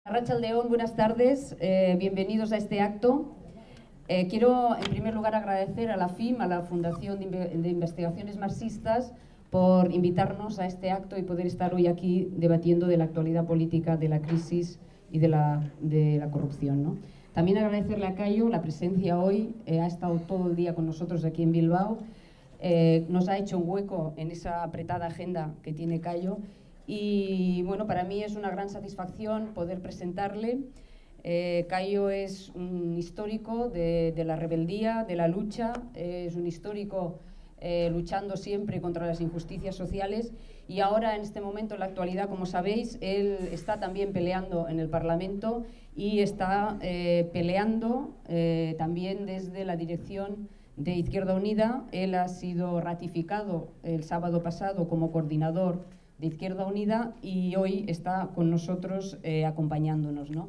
Arratsaldeon, buenas tardes, bienvenidos a este acto. Quiero en primer lugar agradecer a la FIM, a la Fundación de Investigaciones Marxistas, por invitarnos a este acto y poder estar hoy aquí debatiendo de la actualidad política, de la crisis y de la corrupción, ¿no? También agradecerle a Cayo la presencia hoy, ha estado todo el día con nosotros aquí en Bilbao, nos ha hecho un hueco en esa apretada agenda que tiene Cayo. Y bueno, para mí es una gran satisfacción poder presentarle. Cayo es un histórico de la rebeldía, de la lucha, es un histórico luchando siempre contra las injusticias sociales, y ahora en este momento, en la actualidad, como sabéis, él está también peleando en el Parlamento y está peleando también desde la dirección de Izquierda Unida. Él ha sido ratificado el sábado pasado como coordinador de Izquierda Unida y hoy está con nosotros acompañándonos, ¿no?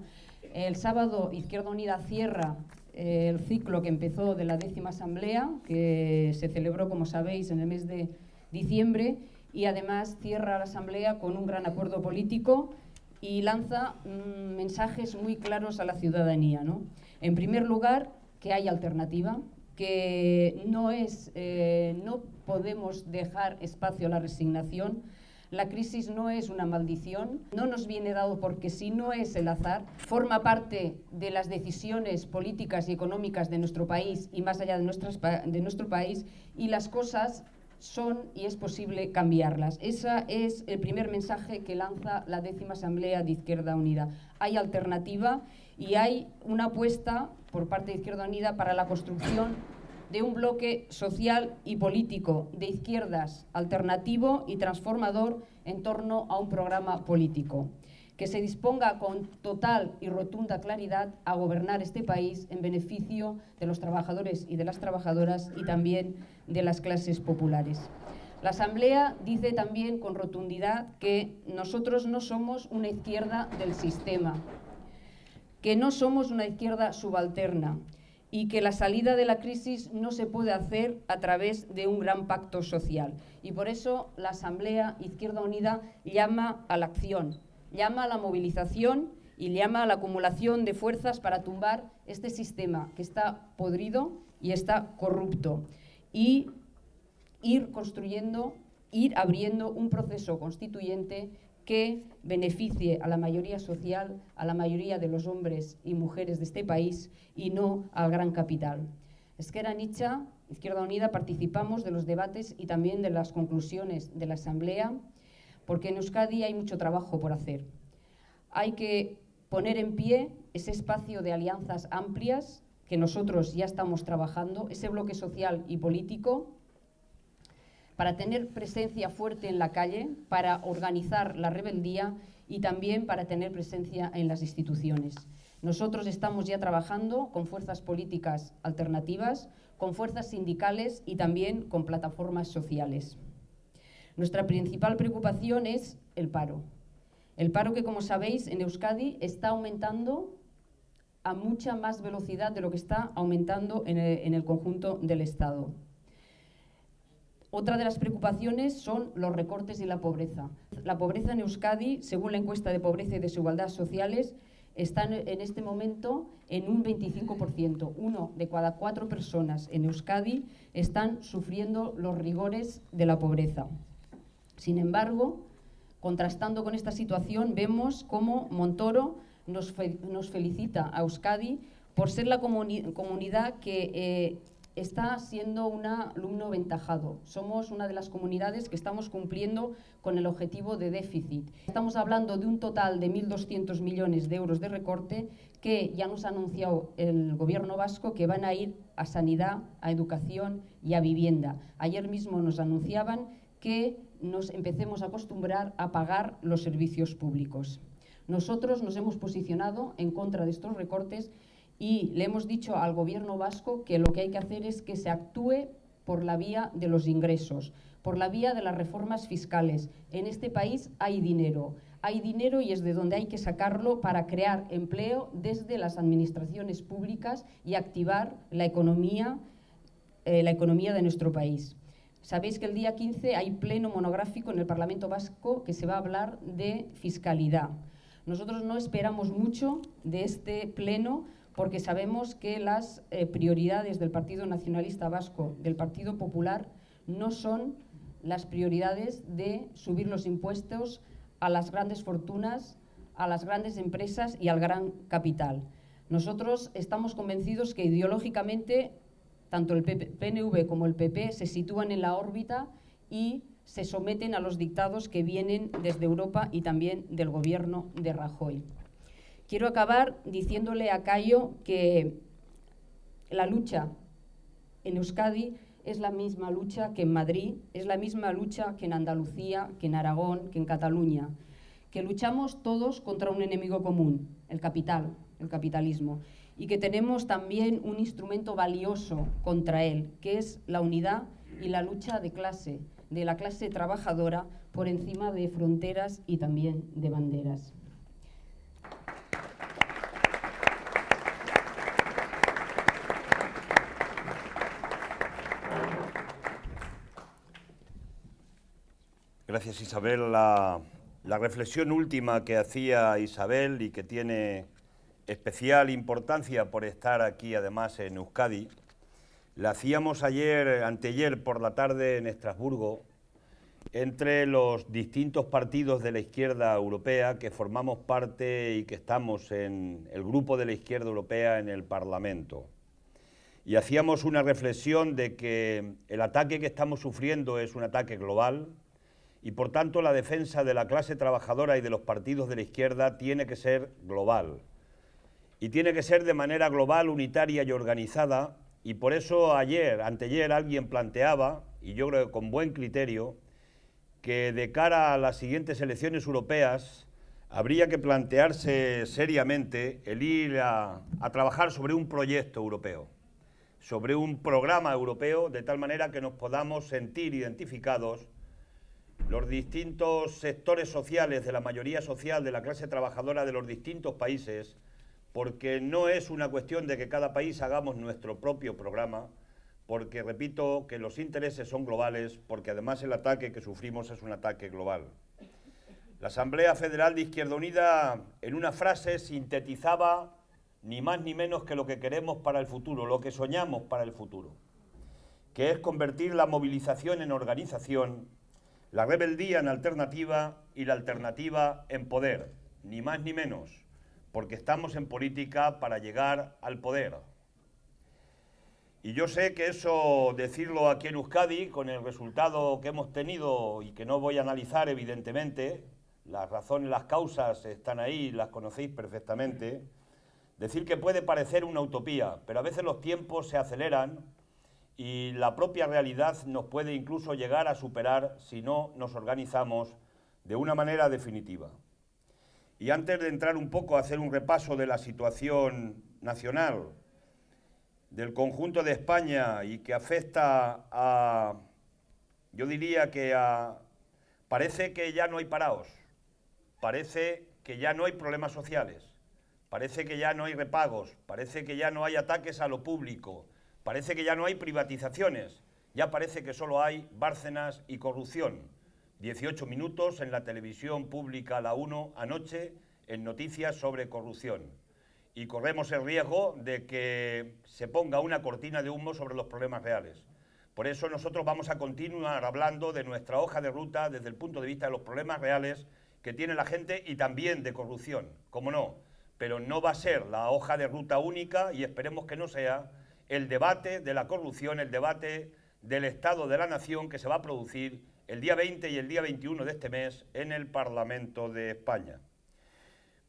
El sábado Izquierda Unida cierra el ciclo que empezó de la 10ª Asamblea, que se celebró, como sabéis, en el mes de diciembre, y además cierra la Asamblea con un gran acuerdo político y lanza mensajes muy claros a la ciudadanía, ¿no? En primer lugar, que hay alternativa, que no podemos dejar espacio a la resignación. La crisis no es una maldición, no nos viene dado porque si no es el azar, forma parte de las decisiones políticas y económicas de nuestro país y más allá de nuestro país, y las cosas son y es posible cambiarlas. Ese es el primer mensaje que lanza la 10ª Asamblea de Izquierda Unida. Hay alternativa y hay una apuesta por parte de Izquierda Unida para la construcción de un bloque social y político de izquierdas alternativo y transformador en torno a un programa político que se disponga con total y rotunda claridad a gobernar este país en beneficio de los trabajadores y de las trabajadoras y también de las clases populares. La Asamblea dice también con rotundidad que nosotros no somos una izquierda del sistema, que no somos una izquierda subalterna, y que la salida de la crisis no se puede hacer a través de un gran pacto social. Y por eso la Asamblea Izquierda Unida llama a la acción, llama a la movilización y llama a la acumulación de fuerzas para tumbar este sistema que está podrido y está corrupto, y ir construyendo, ir abriendo un proceso constituyente que beneficie a la mayoría social, a la mayoría de los hombres y mujeres de este país y no al gran capital. Ezker Anitza, Izquierda Unida, participamos de los debates y también de las conclusiones de la Asamblea, porque en Euskadi hay mucho trabajo por hacer. Hay que poner en pie ese espacio de alianzas amplias que nosotros ya estamos trabajando, ese bloque social y político, para tener presencia fuerte en la calle, para organizar la rebeldía y también para tener presencia en las instituciones. Nosotros estamos ya trabajando con fuerzas políticas alternativas, con fuerzas sindicales y también con plataformas sociales. Nuestra principal preocupación es el paro. El paro que, como sabéis, en Euskadi está aumentando a mucha más velocidad de lo que está aumentando en el conjunto del Estado. Otra de las preocupaciones son los recortes y la pobreza. La pobreza en Euskadi, según la encuesta de pobreza y desigualdad sociales, está en este momento en un 25%. 1 de cada 4 personas en Euskadi están sufriendo los rigores de la pobreza. Sin embargo, contrastando con esta situación, vemos cómo Montoro nos felicita a Euskadi por ser la comunidad que está siendo un alumno aventajado. Somos una de las comunidades que estamos cumpliendo con el objetivo de déficit. Estamos hablando de un total de 1.200 millones de euros de recorte que ya nos ha anunciado el gobierno vasco que van a ir a sanidad, a educación y a vivienda. Ayer mismo nos anunciaban que nos empecemos a acostumbrar a pagar los servicios públicos. Nosotros nos hemos posicionado en contra de estos recortes y le hemos dicho al gobierno vasco que lo que hay que hacer es que se actúe por la vía de los ingresos, por la vía de las reformas fiscales. En este país hay dinero y es de donde hay que sacarlo para crear empleo desde las administraciones públicas y activar la economía de nuestro país. Sabéis que el día 15 hay pleno monográfico en el Parlamento Vasco que se va a hablar de fiscalidad. Nosotros no esperamos mucho de este pleno porque sabemos que las prioridades del Partido Nacionalista Vasco, del Partido Popular, no son las prioridades de subir los impuestos a las grandes fortunas, a las grandes empresas y al gran capital. Nosotros estamos convencidos que ideológicamente tanto el PNV como el PP se sitúan en la órbita y se someten a los dictados que vienen desde Europa y también del gobierno de Rajoy. Quiero acabar diciéndole a Cayo que la lucha en Euskadi es la misma lucha que en Madrid, es la misma lucha que en Andalucía, que en Aragón, que en Cataluña, que luchamos todos contra un enemigo común, el capital, el capitalismo, y que tenemos también un instrumento valioso contra él, que es la unidad y la lucha de clase, de la clase trabajadora por encima de fronteras y también de banderas. Gracias, Isabel. La reflexión última que hacía Isabel y que tiene especial importancia por estar aquí, además, en Euskadi, la hacíamos anteayer por la tarde en Estrasburgo, entre los distintos partidos de la izquierda europea que formamos parte y que estamos en el grupo de la izquierda europea en el Parlamento. Y hacíamos una reflexión de que el ataque que estamos sufriendo es un ataque global y, por tanto, la defensa de la clase trabajadora y de los partidos de la izquierda tiene que ser global. Y tiene que ser de manera global, unitaria y organizada. Y por eso anteayer alguien planteaba, y yo creo que con buen criterio, que de cara a las siguientes elecciones europeas habría que plantearse seriamente el ir a trabajar sobre un proyecto europeo, sobre un programa europeo, de tal manera que nos podamos sentir identificados los distintos sectores sociales de la mayoría social de la clase trabajadora de los distintos países, porque no es una cuestión de que cada país hagamos nuestro propio programa, porque, repito, que los intereses son globales, porque además el ataque que sufrimos es un ataque global. La Asamblea Federal de Izquierda Unida, en una frase, sintetizaba ni más ni menos que lo que queremos para el futuro, lo que soñamos para el futuro, que es convertir la movilización en organización, la rebeldía en alternativa y la alternativa en poder, ni más ni menos, porque estamos en política para llegar al poder. Y yo sé que eso, decirlo aquí en Euskadi, con el resultado que hemos tenido y que no voy a analizar evidentemente, las razones, las causas están ahí, las conocéis perfectamente, decir que puede parecer una utopía, pero a veces los tiempos se aceleran y la propia realidad nos puede incluso llegar a superar si no nos organizamos de una manera definitiva. Y antes de entrar un poco a hacer un repaso de la situación nacional del conjunto de España y que afecta a, yo diría que parece que ya no hay paraos, parece que ya no hay problemas sociales, parece que ya no hay repagos, parece que ya no hay ataques a lo público, parece que ya no hay privatizaciones, ya parece que solo hay Bárcenas y corrupción. 18 minutos en la televisión pública La 1 anoche en noticias sobre corrupción. Y corremos el riesgo de que se ponga una cortina de humo sobre los problemas reales. Por eso nosotros vamos a continuar hablando de nuestra hoja de ruta desde el punto de vista de los problemas reales que tiene la gente y también de corrupción, cómo no. Pero no va a ser la hoja de ruta única y esperemos que no sea el debate de la corrupción, el debate del Estado de la Nación que se va a producir el día 20 y el día 21 de este mes en el Parlamento de España.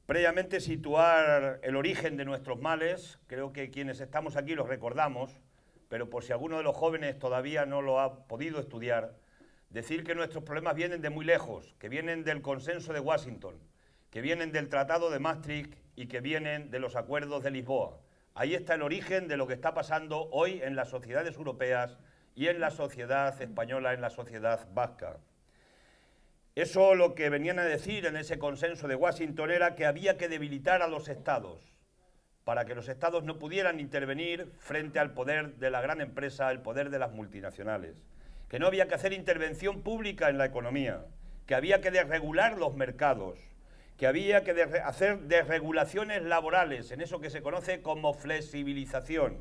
Previamente situar el origen de nuestros males, creo que quienes estamos aquí los recordamos, pero por si alguno de los jóvenes todavía no lo ha podido estudiar, decir que nuestros problemas vienen de muy lejos, que vienen del consenso de Washington, que vienen del Tratado de Maastricht y que vienen de los acuerdos de Lisboa. Ahí está el origen de lo que está pasando hoy en las sociedades europeas y en la sociedad española, en la sociedad vasca. Eso lo que venían a decir en ese consenso de Washington era que había que debilitar a los estados para que los estados no pudieran intervenir frente al poder de la gran empresa, el poder de las multinacionales, que no había que hacer intervención pública en la economía, que había que desregular los mercados, que había que hacer desregulaciones laborales, en eso que se conoce como flexibilización,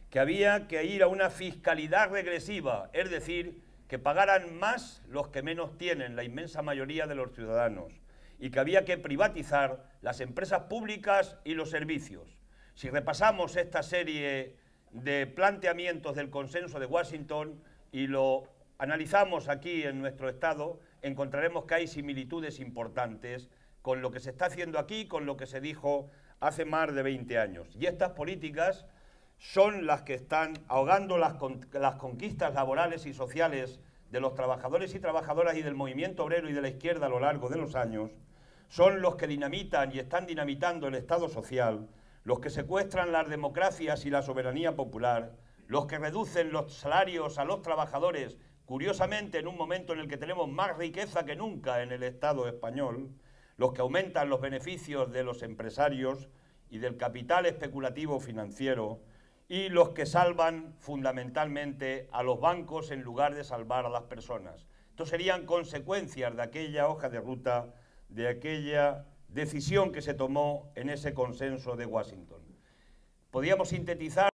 que había que ir a una fiscalidad regresiva, es decir, que pagaran más los que menos tienen, la inmensa mayoría de los ciudadanos, y que había que privatizar las empresas públicas y los servicios. Si repasamos esta serie de planteamientos del consenso de Washington y lo analizamos aquí en nuestro Estado, encontraremos que hay similitudes importantes con lo que se está haciendo aquí, con lo que se dijo hace más de 20 años. Y estas políticas son las que están ahogando las conquistas laborales y sociales de los trabajadores y trabajadoras y del movimiento obrero y de la izquierda a lo largo de los años, son los que dinamitan y están dinamitando el Estado social, los que secuestran las democracias y la soberanía popular, los que reducen los salarios a los trabajadores, curiosamente en un momento en el que tenemos más riqueza que nunca en el Estado español, los que aumentan los beneficios de los empresarios y del capital especulativo financiero, y los que salvan fundamentalmente a los bancos en lugar de salvar a las personas. Estos serían consecuencias de aquella hoja de ruta, de aquella decisión que se tomó en ese consenso de Washington. Podríamos sintetizar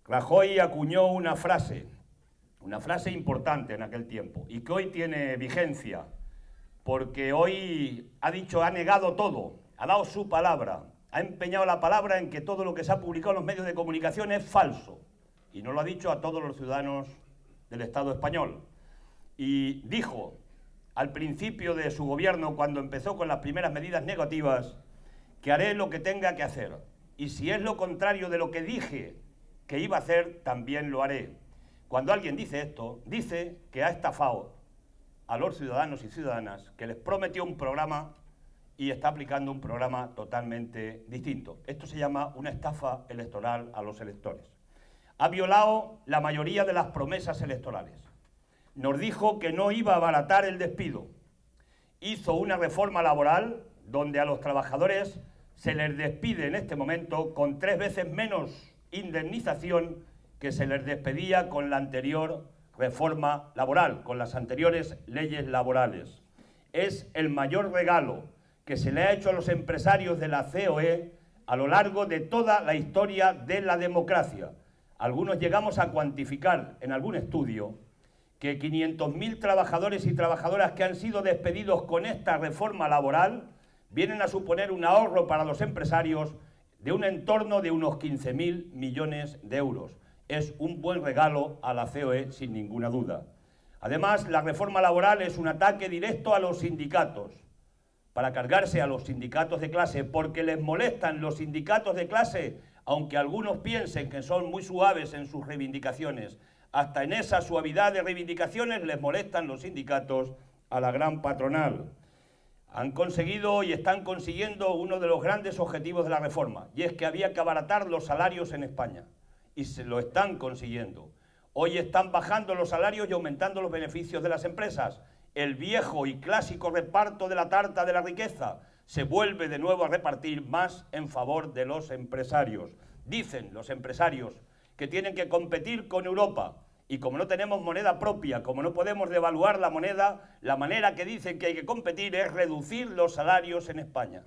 Rajoy acuñó una frase importante en aquel tiempo y que hoy tiene vigencia, porque hoy ha negado todo, ha dado su palabra, ha empeñado la palabra en que todo lo que se ha publicado en los medios de comunicación es falso, y no lo ha dicho a todos los ciudadanos del Estado español. Y dijo al principio de su gobierno, cuando empezó con las primeras medidas negativas, que haré lo que tenga que hacer, y si es lo contrario de lo que dije que iba a hacer, también lo haré. Cuando alguien dice esto, dice que ha estafado a los ciudadanos y ciudadanas, que les prometió un programa y está aplicando un programa totalmente distinto. Esto se llama una estafa electoral a los electores. Ha violado la mayoría de las promesas electorales. Nos dijo que no iba a abaratar el despido. Hizo una reforma laboral donde a los trabajadores se les despide en este momento con 3 veces menos indemnización que se les despedía con la anterior reforma laboral, con las anteriores leyes laborales. Es el mayor regalo que se le ha hecho a los empresarios de la COE a lo largo de toda la historia de la democracia. Algunos llegamos a cuantificar en algún estudio que 500.000 trabajadores y trabajadoras que han sido despedidos con esta reforma laboral vienen a suponer un ahorro para los empresarios de un entorno de unos 15.000 millones de euros. Es un buen regalo a la COE, sin ninguna duda. Además, la reforma laboral es un ataque directo a los sindicatos, para cargarse a los sindicatos de clase, porque les molestan los sindicatos de clase, aunque algunos piensen que son muy suaves en sus reivindicaciones. Hasta en esa suavidad de reivindicaciones les molestan los sindicatos a la gran patronal. Han conseguido y están consiguiendo uno de los grandes objetivos de la reforma, y es que había que abaratar los salarios en España, y se lo están consiguiendo. Hoy están bajando los salarios y aumentando los beneficios de las empresas. El viejo y clásico reparto de la tarta de la riqueza se vuelve de nuevo a repartir más en favor de los empresarios. Dicen los empresarios que tienen que competir con Europa, y como no tenemos moneda propia, como no podemos devaluar la moneda, la manera que dicen que hay que competir es reducir los salarios en España,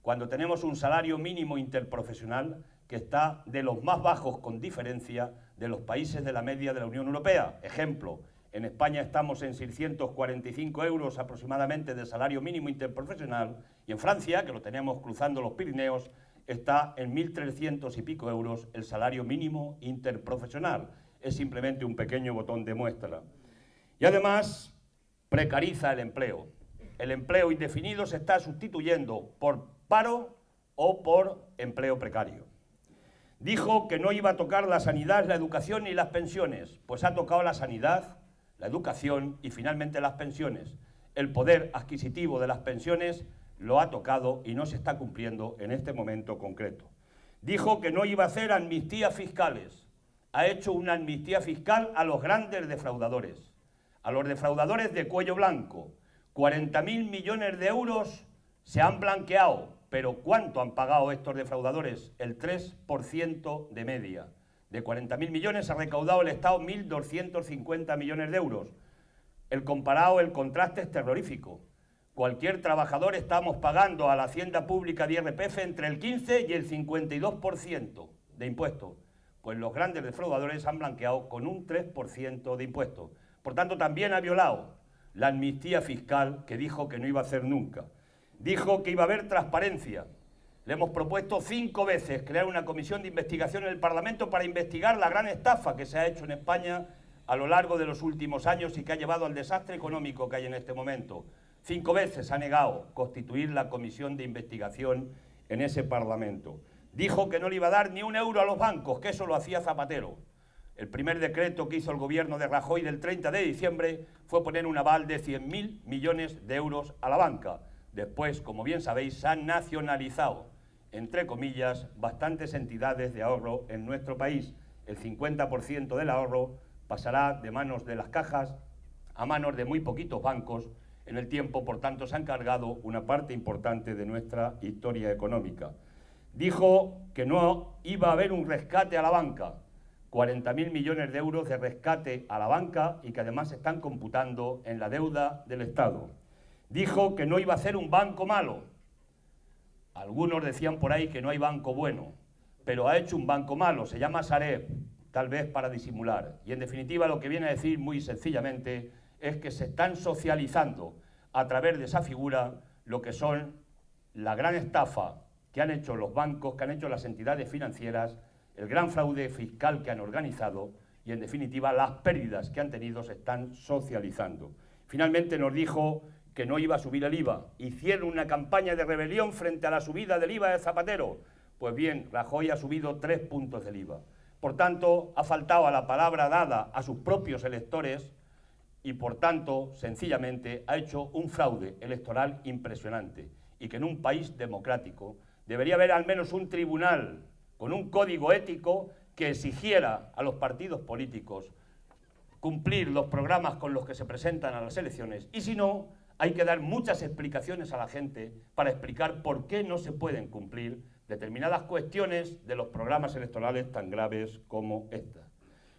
cuando tenemos un salario mínimo interprofesional que está de los más bajos con diferencia de los países de la media de la Unión Europea. Ejemplo, en España estamos en 645 euros aproximadamente de salario mínimo interprofesional, y en Francia, que lo tenemos cruzando los Pirineos, está en 1.300 y pico euros el salario mínimo interprofesional. Es simplemente un pequeño botón de muestra. Y además precariza el empleo. El empleo indefinido se está sustituyendo por paro o por empleo precario. Dijo que no iba a tocar la sanidad, la educación ni las pensiones. Pues ha tocado la sanidad, la educación y finalmente las pensiones. El poder adquisitivo de las pensiones lo ha tocado y no se está cumpliendo en este momento concreto. Dijo que no iba a hacer amnistías fiscales. Ha hecho una amnistía fiscal a los grandes defraudadores, a los defraudadores de cuello blanco. 40.000 millones de euros se han blanqueado, pero ¿cuánto han pagado estos defraudadores? El 3% de media. De 40.000 millones ha recaudado el Estado 1.250 millones de euros. El contraste es terrorífico. Cualquier trabajador estamos pagando a la hacienda pública de IRPF entre el 15 y el 52% de impuestos. Pues los grandes defraudadores han blanqueado con un 3% de impuestos. Por tanto, también ha violado la amnistía fiscal que dijo que no iba a hacer nunca. Dijo que iba a haber transparencia. Le hemos propuesto 5 veces crear una comisión de investigación en el Parlamento para investigar la gran estafa que se ha hecho en España a lo largo de los últimos años y que ha llevado al desastre económico que hay en este momento. 5 veces ha negado constituir la comisión de investigación en ese Parlamento. Dijo que no le iba a dar ni un euro a los bancos, que eso lo hacía Zapatero. El primer decreto que hizo el gobierno de Rajoy del 30 de diciembre fue poner un aval de 100.000 millones de euros a la banca. Después, como bien sabéis, se han nacionalizado, entre comillas, bastantes entidades de ahorro en nuestro país. El 50% del ahorro pasará de manos de las cajas a manos de muy poquitos bancos en el tiempo, por tanto se han cargado una parte importante de nuestra historia económica. Dijo que no iba a haber un rescate a la banca, 40.000 millones de euros de rescate a la banca y que además se están computando en la deuda del Estado. Dijo que no iba a hacer un banco malo. Algunos decían por ahí que no hay banco bueno. pero ha hecho un banco malo, se llama Sareb, tal vez para disimular. Y en definitiva lo que viene a decir muy sencillamente es que se están socializando a través de esa figura lo que son la gran estafa que han hecho los bancos, que han hecho las entidades financieras, el gran fraude fiscal que han organizado y en definitiva las pérdidas que han tenido se están socializando. Finalmente nos dijo que no iba a subir el IVA. Hicieron una campaña de rebelión frente a la subida del IVA de Zapatero. Pues bien, Rajoy ha subido 3 puntos del IVA. Por tanto, ha faltado a la palabra dada a sus propios electores y, por tanto, sencillamente ha hecho un fraude electoral impresionante y que en un país democrático debería haber al menos un tribunal con un código ético que exigiera a los partidos políticos cumplir los programas con los que se presentan a las elecciones y, si no, hay que dar muchas explicaciones a la gente para explicar por qué no se pueden cumplir determinadas cuestiones de los programas electorales tan graves como esta.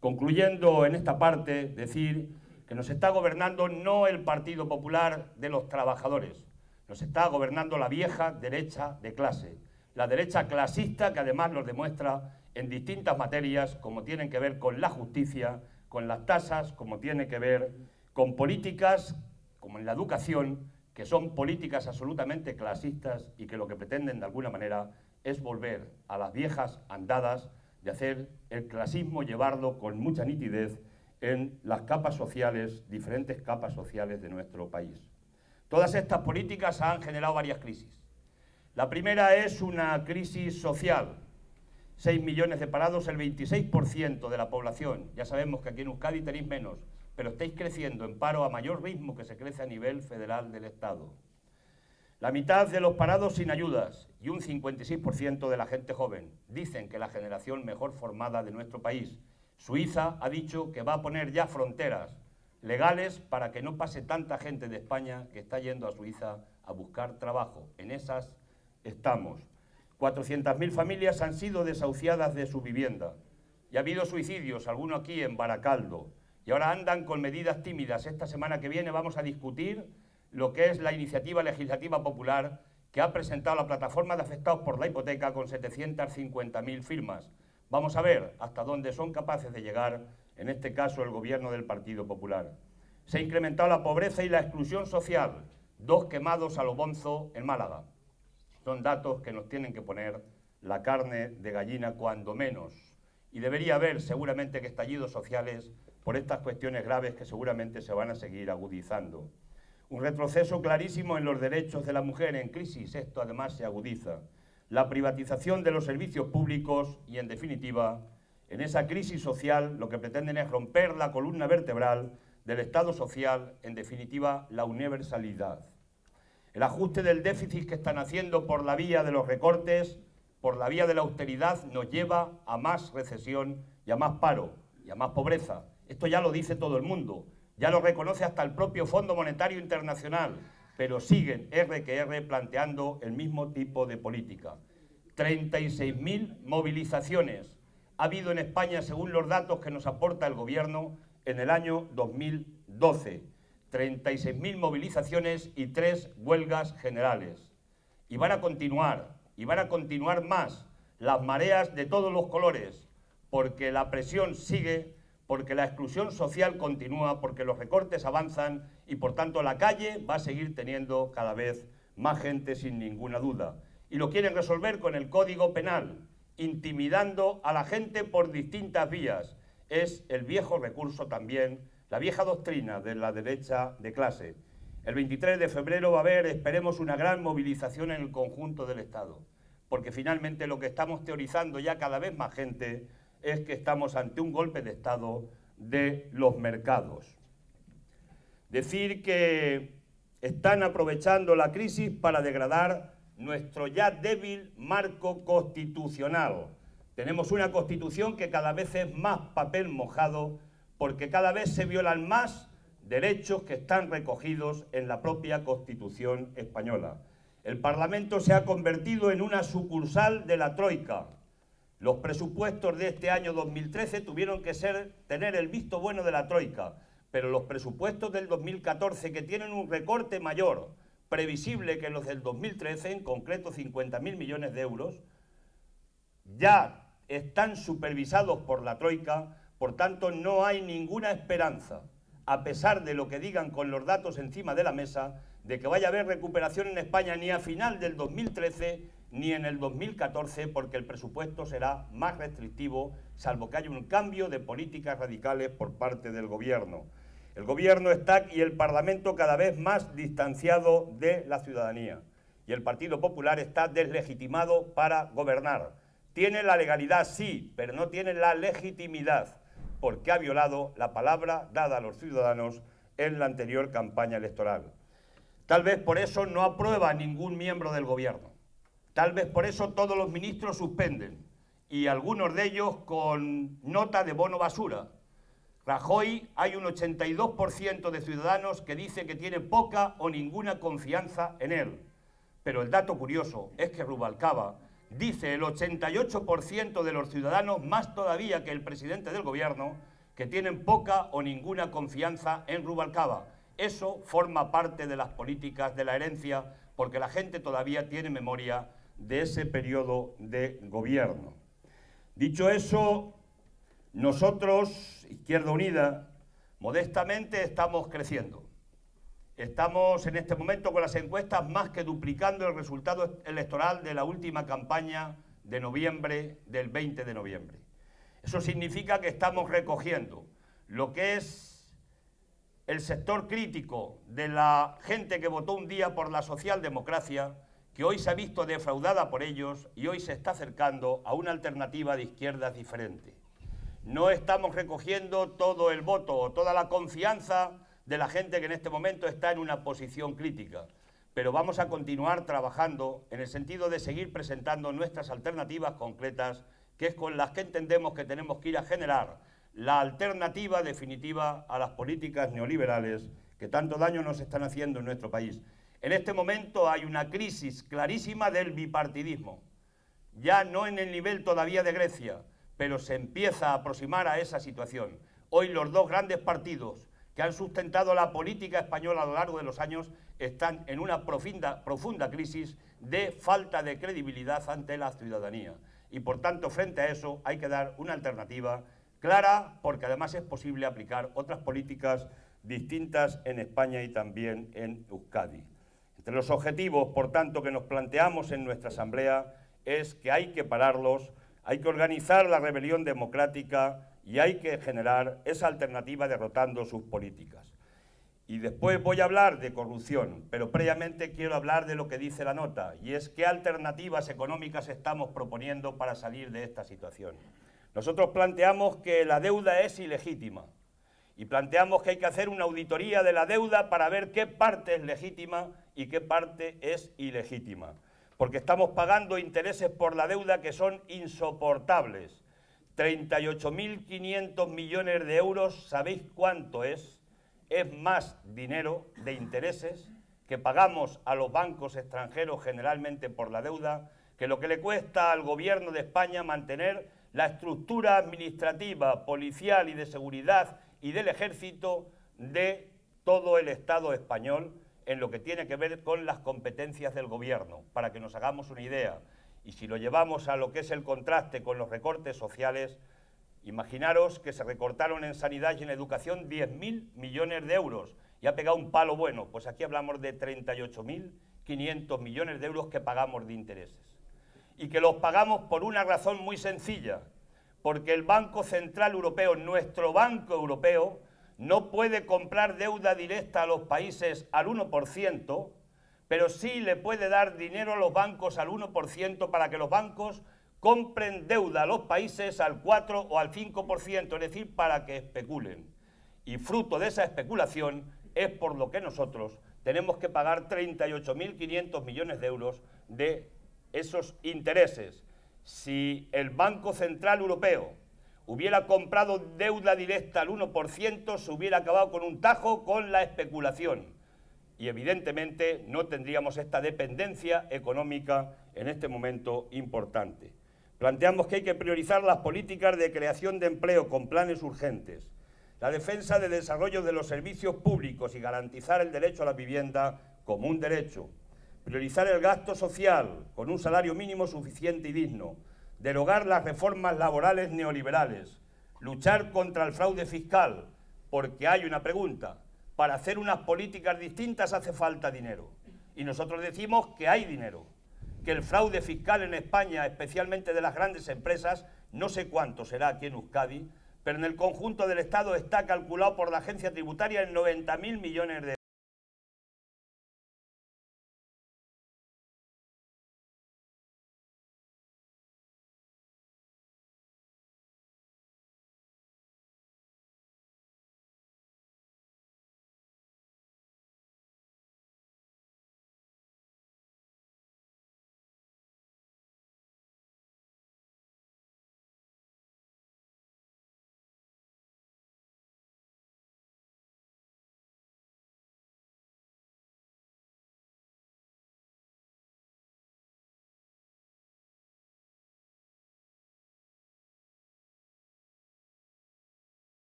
Concluyendo en esta parte, decir que nos está gobernando no el Partido Popular de los trabajadores, nos está gobernando la vieja derecha de clase, la derecha clasista que además nos demuestra en distintas materias como tienen que ver con la justicia, con las tasas, como tiene que ver con políticas como en la educación, que son políticas absolutamente clasistas y que lo que pretenden de alguna manera es volver a las viejas andadas de hacer el clasismo, llevarlo con mucha nitidez en las capas sociales, diferentes capas sociales de nuestro país. Todas estas políticas han generado varias crisis. La primera es una crisis social. 6 millones de parados, el 26% de la población. Ya sabemos que aquí en Euskadi tenéis menos, pero estáis creciendo en paro a mayor ritmo que se crece a nivel federal del Estado. La mitad de los parados sin ayudas y un 56% de la gente joven. Dicen que la generación mejor formada de nuestro país. Suiza ha dicho que va a poner ya fronteras legales para que no pase tanta gente de España que está yendo a Suiza a buscar trabajo. En esas estamos. 400.000 familias han sido desahuciadas de su vivienda. Y ha habido suicidios, algunos aquí en Baracaldo. Y ahora andan con medidas tímidas. Esta semana que viene vamos a discutir lo que es la iniciativa legislativa popular que ha presentado la plataforma de afectados por la hipoteca con 750.000 firmas. Vamos a ver hasta dónde son capaces de llegar, en este caso el gobierno del Partido Popular. Se ha incrementado la pobreza y la exclusión social. 2 quemados a lo bonzo en Málaga. Son datos que nos tienen que poner la carne de gallina cuando menos. Y debería haber seguramente que estallidos sociales por estas cuestiones graves que seguramente se van a seguir agudizando. Un retroceso clarísimo en los derechos de la mujer en crisis, esto además se agudiza. La privatización de los servicios públicos y, en definitiva, en esa crisis social lo que pretenden es romper la columna vertebral del Estado social, en definitiva, la universalidad. El ajuste del déficit que están haciendo por la vía de los recortes, por la vía de la austeridad, nos lleva a más recesión y a más paro y a más pobreza. Esto ya lo dice todo el mundo, ya lo reconoce hasta el propio Fondo Monetario Internacional, pero siguen R que R planteando el mismo tipo de política. 36.000 movilizaciones ha habido en España según los datos que nos aporta el Gobierno en el año 2012. 36.000 movilizaciones y 3 huelgas generales. Y van a continuar más las mareas de todos los colores, porque la presión sigue, porque la exclusión social continúa, porque los recortes avanzan y por tanto la calle va a seguir teniendo cada vez más gente sin ninguna duda. Y lo quieren resolver con el Código Penal, intimidando a la gente por distintas vías. Es el viejo recurso también, la vieja doctrina de la derecha de clase. El 23 de febrero va a haber, esperemos, una gran movilización en el conjunto del Estado, porque finalmente lo que estamos teorizando ya cada vez más gente es que estamos ante un golpe de Estado de los mercados. Decir que están aprovechando la crisis para degradar nuestro ya débil marco constitucional. Tenemos una Constitución que cada vez es más papel mojado porque cada vez se violan más derechos que están recogidos en la propia Constitución española. El Parlamento se ha convertido en una sucursal de la Troika. Los presupuestos de este año 2013 tuvieron que tener el visto bueno de la Troika, pero los presupuestos del 2014, que tienen un recorte mayor previsible que los del 2013, en concreto 50.000 millones de euros, ya están supervisados por la Troika, por tanto no hay ninguna esperanza, a pesar de lo que digan con los datos encima de la mesa, de que vaya a haber recuperación en España ni a final del 2013 ni en el 2014, porque el presupuesto será más restrictivo, salvo que haya un cambio de políticas radicales por parte del Gobierno. El Gobierno está y el Parlamento cada vez más distanciado de la ciudadanía, y el Partido Popular está deslegitimado para gobernar. Tiene la legalidad, sí, pero no tiene la legitimidad, porque ha violado la palabra dada a los ciudadanos en la anterior campaña electoral. Tal vez por eso no aprueba ningún miembro del Gobierno. Tal vez por eso todos los ministros suspenden, y algunos de ellos con nota de bono basura. Rajoy, hay un 82% de ciudadanos que dice que tiene poca o ninguna confianza en él. Pero el dato curioso es que Rubalcaba dice el 88% de los ciudadanos, más todavía que el presidente del Gobierno, que tienen poca o ninguna confianza en Rubalcaba. Eso forma parte de las políticas de la herencia, porque la gente todavía tiene memoria de ese periodo de gobierno. Dicho eso, nosotros, Izquierda Unida, modestamente estamos creciendo. Estamos en este momento con las encuestas más que duplicando el resultado electoral de la última campaña de noviembre, del 20 de noviembre. Eso significa que estamos recogiendo lo que es el sector crítico de la gente que votó un día por la socialdemocracia, que hoy se ha visto defraudada por ellos y hoy se está acercando a una alternativa de izquierdas diferente. No estamos recogiendo todo el voto o toda la confianza de la gente que en este momento está en una posición crítica, pero vamos a continuar trabajando en el sentido de seguir presentando nuestras alternativas concretas, que es con las que entendemos que tenemos que ir a generar la alternativa definitiva a las políticas neoliberales que tanto daño nos están haciendo en nuestro país. En este momento hay una crisis clarísima del bipartidismo, ya no en el nivel todavía de Grecia, pero se empieza a aproximar a esa situación. Hoy los dos grandes partidos que han sustentado la política española a lo largo de los años están en una profunda crisis de falta de credibilidad ante la ciudadanía. Y por tanto, frente a eso, hay que dar una alternativa clara, porque además es posible aplicar otras políticas distintas en España y también en Euskadi. Entre los objetivos, por tanto, que nos planteamos en nuestra Asamblea es que hay que pararlos, hay que organizar la rebelión democrática y hay que generar esa alternativa derrotando sus políticas. Y después voy a hablar de corrupción, pero previamente quiero hablar de lo que dice la nota, y es qué alternativas económicas estamos proponiendo para salir de esta situación. Nosotros planteamos que la deuda es ilegítima y planteamos que hay que hacer una auditoría de la deuda para ver qué parte es legítima y qué parte es ilegítima, porque estamos pagando intereses por la deuda que son insoportables. 38.500 millones de euros, ¿sabéis cuánto es? Es más dinero de intereses que pagamos a los bancos extranjeros generalmente por la deuda que lo que le cuesta al Gobierno de España mantener la estructura administrativa, policial y de seguridad y del Ejército de todo el Estado español en lo que tiene que ver con las competencias del Gobierno, para que nos hagamos una idea. Y si lo llevamos a lo que es el contraste con los recortes sociales, imaginaros que se recortaron en sanidad y en educación 10.000 millones de euros y ha pegado un palo bueno. Pues aquí hablamos de 38.500 millones de euros que pagamos de intereses. Y que los pagamos por una razón muy sencilla, porque el Banco Central Europeo, nuestro Banco Europeo, no puede comprar deuda directa a los países al 1%, pero sí le puede dar dinero a los bancos al 1% para que los bancos compren deuda a los países al 4 o al 5%, es decir, para que especulen. Y fruto de esa especulación es por lo que nosotros tenemos que pagar 38.500 millones de euros de esos intereses. Si el Banco Central Europeo hubiera comprado deuda directa al 1%, se hubiera acabado con un tajo con la especulación. Y evidentemente no tendríamos esta dependencia económica en este momento importante. Planteamos que hay que priorizar las políticas de creación de empleo con planes urgentes, la defensa del desarrollo de los servicios públicos y garantizar el derecho a la vivienda como un derecho, priorizar el gasto social con un salario mínimo suficiente y digno, derogar las reformas laborales neoliberales, luchar contra el fraude fiscal, porque hay una pregunta, para hacer unas políticas distintas hace falta dinero. Y nosotros decimos que hay dinero, que el fraude fiscal en España, especialmente de las grandes empresas, no sé cuánto será aquí en Euskadi, pero en el conjunto del Estado está calculado por la agencia tributaria en 90.000 millones de euros.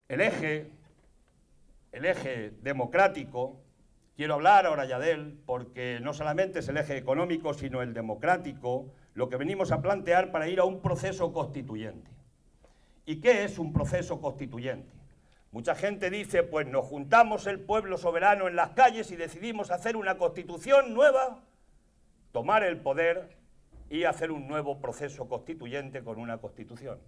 El eje democrático, quiero hablar ahora ya de él, porque no solamente es el eje económico, sino el democrático, lo que venimos a plantear para ir a un proceso constituyente. ¿Y qué es un proceso constituyente? Mucha gente dice, pues nos juntamos el pueblo soberano en las calles y decidimos hacer una constitución nueva, tomar el poder y hacer un nuevo proceso constituyente con una constitución.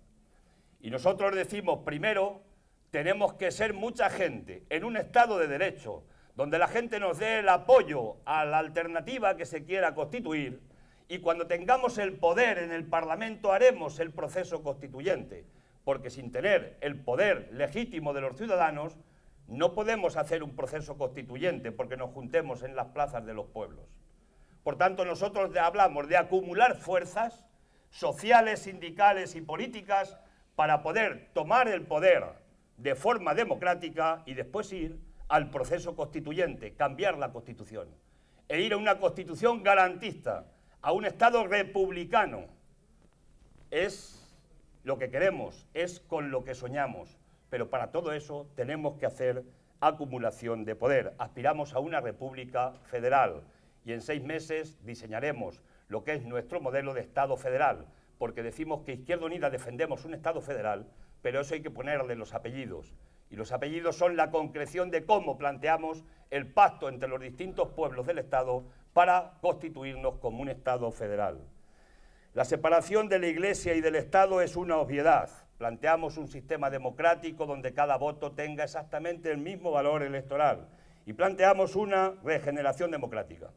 Y nosotros decimos, primero, tenemos que ser mucha gente en un Estado de Derecho, donde la gente nos dé el apoyo a la alternativa que se quiera constituir, y cuando tengamos el poder en el Parlamento haremos el proceso constituyente, porque sin tener el poder legítimo de los ciudadanos no podemos hacer un proceso constituyente porque nos juntemos en las plazas de los pueblos. Por tanto, nosotros hablamos de acumular fuerzas sociales, sindicales y políticas para poder tomar el poder de forma democrática y después ir al proceso constituyente, cambiar la Constitución, e ir a una Constitución garantista, a un Estado republicano. Es lo que queremos, es con lo que soñamos, pero para todo eso tenemos que hacer acumulación de poder. Aspiramos a una república federal y en 6 meses diseñaremos lo que es nuestro modelo de Estado federal, porque decimos que Izquierda Unida defendemos un Estado federal, pero eso hay que ponerle los apellidos. Y los apellidos son la concreción de cómo planteamos el pacto entre los distintos pueblos del Estado para constituirnos como un Estado federal. La separación de la Iglesia y del Estado es una obviedad. Planteamos un sistema democrático donde cada voto tenga exactamente el mismo valor electoral. Y planteamos una regeneración democrática,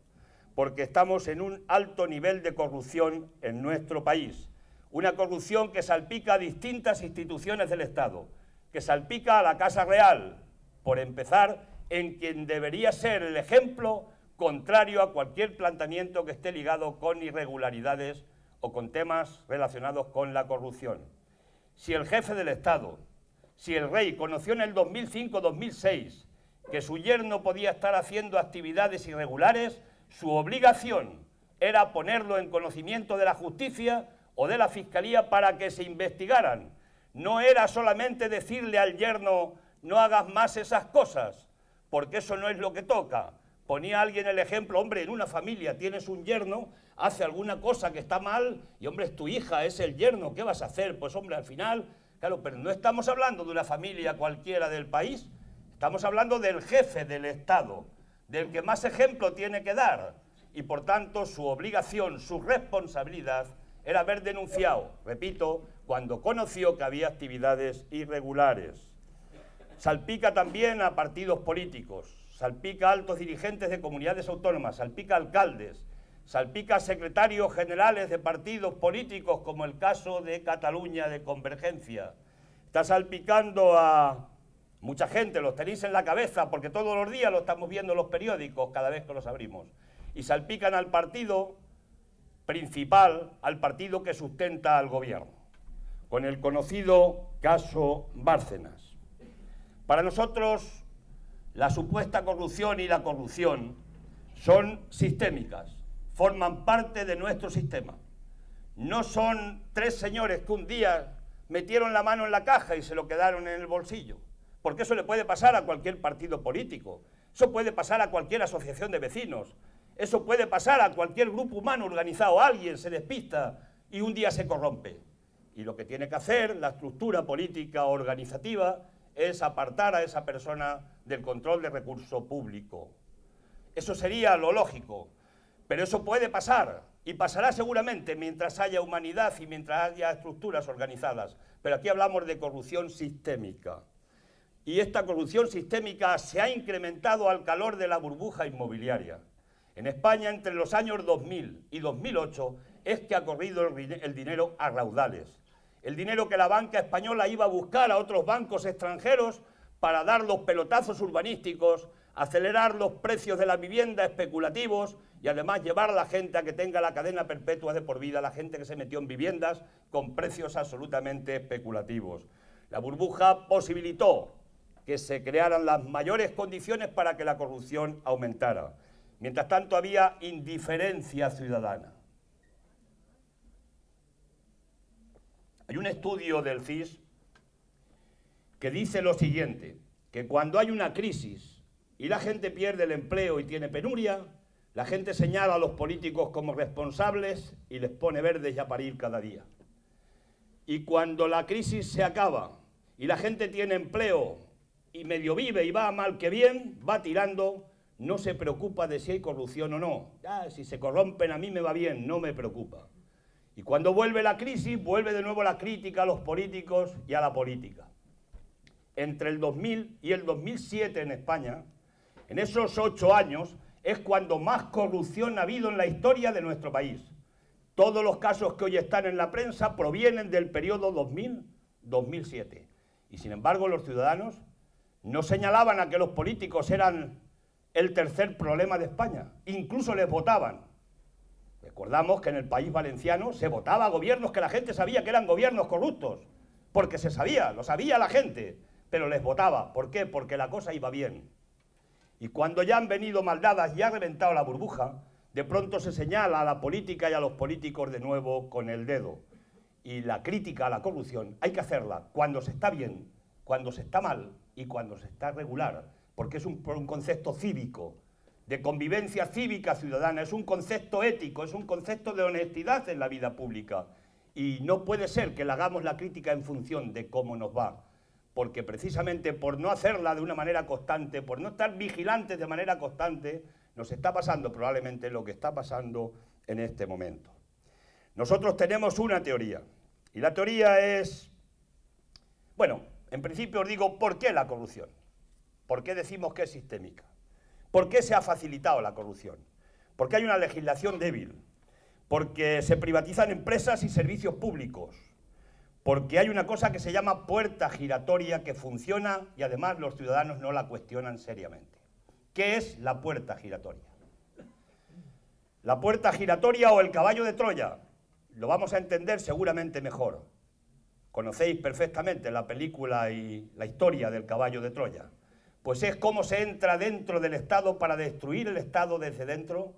porque estamos en un alto nivel de corrupción en nuestro país. Una corrupción que salpica a distintas instituciones del Estado, que salpica a la Casa Real, por empezar, en quien debería ser el ejemplo contrario a cualquier planteamiento que esté ligado con irregularidades o con temas relacionados con la corrupción. Si el jefe del Estado, si el rey conoció en el 2005-2006 que su yerno podía estar haciendo actividades irregulares, su obligación era ponerlo en conocimiento de la justicia o de la Fiscalía para que se investigaran. No era solamente decirle al yerno, no hagas más esas cosas, porque eso no es lo que toca. Ponía alguien el ejemplo, hombre, en una familia tienes un yerno, hace alguna cosa que está mal, y hombre, es tu hija, es el yerno, ¿qué vas a hacer? Pues hombre, al final, claro, pero no estamos hablando de una familia cualquiera del país, estamos hablando del jefe del Estado, del que más ejemplo tiene que dar, y por tanto su obligación, su responsabilidad, era haber denunciado, repito, cuando conoció que había actividades irregulares. Salpica también a partidos políticos, salpica a altos dirigentes de comunidades autónomas, salpica a alcaldes, salpica a secretarios generales de partidos políticos, como el caso de Cataluña de Convergencia. Está salpicando a mucha gente, los tenéis en la cabeza, porque todos los días lo estamos viendo en los periódicos cada vez que los abrimos. Y salpican al partido principal, al partido que sustenta al gobierno, con el conocido caso Bárcenas. Para nosotros, la supuesta corrupción y la corrupción son sistémicas, forman parte de nuestro sistema. No son tres señores que un día metieron la mano en la caja y se lo quedaron en el bolsillo, porque eso le puede pasar a cualquier partido político, eso puede pasar a cualquier asociación de vecinos, eso puede pasar a cualquier grupo humano organizado. Alguien se despista y un día se corrompe. Y lo que tiene que hacer la estructura política organizativa es apartar a esa persona del control de recurso público. Eso sería lo lógico, pero eso puede pasar y pasará seguramente mientras haya humanidad y mientras haya estructuras organizadas. Pero aquí hablamos de corrupción sistémica. Y esta corrupción sistémica se ha incrementado al calor de la burbuja inmobiliaria. En España, entre los años 2000 y 2008, es que ha corrido el dinero a raudales. El dinero que la banca española iba a buscar a otros bancos extranjeros para dar los pelotazos urbanísticos, acelerar los precios de la vivienda especulativos y además llevar a la gente a que tenga la cadena perpetua de por vida, la gente que se metió en viviendas con precios absolutamente especulativos. La burbuja posibilitó que se crearan las mayores condiciones para que la corrupción aumentara. Mientras tanto, había indiferencia ciudadana. Hay un estudio del CIS que dice lo siguiente, que cuando hay una crisis y la gente pierde el empleo y tiene penuria, la gente señala a los políticos como responsables y les pone verdes ya para ir cada día. Y cuando la crisis se acaba y la gente tiene empleo y medio vive y va mal que bien, va tirando, no se preocupa de si hay corrupción o no. Si se corrompen a mí me va bien, no me preocupa. Y cuando vuelve la crisis, vuelve de nuevo la crítica a los políticos y a la política. Entre el 2000 y el 2007 en España, en esos 8 años, es cuando más corrupción ha habido en la historia de nuestro país. Todos los casos que hoy están en la prensa provienen del periodo 2000-2007. Y sin embargo, los ciudadanos no señalaban a que los políticos eran el tercer problema de España. Incluso les votaban. Recordamos que en el País Valenciano se votaba a gobiernos que la gente sabía que eran gobiernos corruptos, porque se sabía, lo sabía la gente, pero les votaba. ¿Por qué? Porque la cosa iba bien. Y cuando ya han venido maldadas y ha reventado la burbuja, de pronto se señala a la política y a los políticos de nuevo con el dedo. Y la crítica a la corrupción hay que hacerla cuando se está bien, cuando se está mal y cuando se está regular, porque es un concepto cívico, de convivencia cívica ciudadana, es un concepto ético, es un concepto de honestidad en la vida pública. Y no puede ser que le hagamos la crítica en función de cómo nos va, porque precisamente por no hacerla de una manera constante, por no estar vigilantes de manera constante, nos está pasando probablemente lo que está pasando en este momento. Nosotros tenemos una teoría, y la teoría es, bueno, en principio os digo, ¿por qué la corrupción? ¿Por qué decimos que es sistémica? ¿Por qué se ha facilitado la corrupción? Porque hay una legislación débil, porque se privatizan empresas y servicios públicos, porque hay una cosa que se llama puerta giratoria que funciona y además los ciudadanos no la cuestionan seriamente. ¿Qué es la puerta giratoria? La puerta giratoria o el caballo de Troya lo vamos a entender seguramente mejor. Conocéis perfectamente la película y la historia del caballo de Troya. Pues es cómo se entra dentro del Estado para destruir el Estado desde dentro,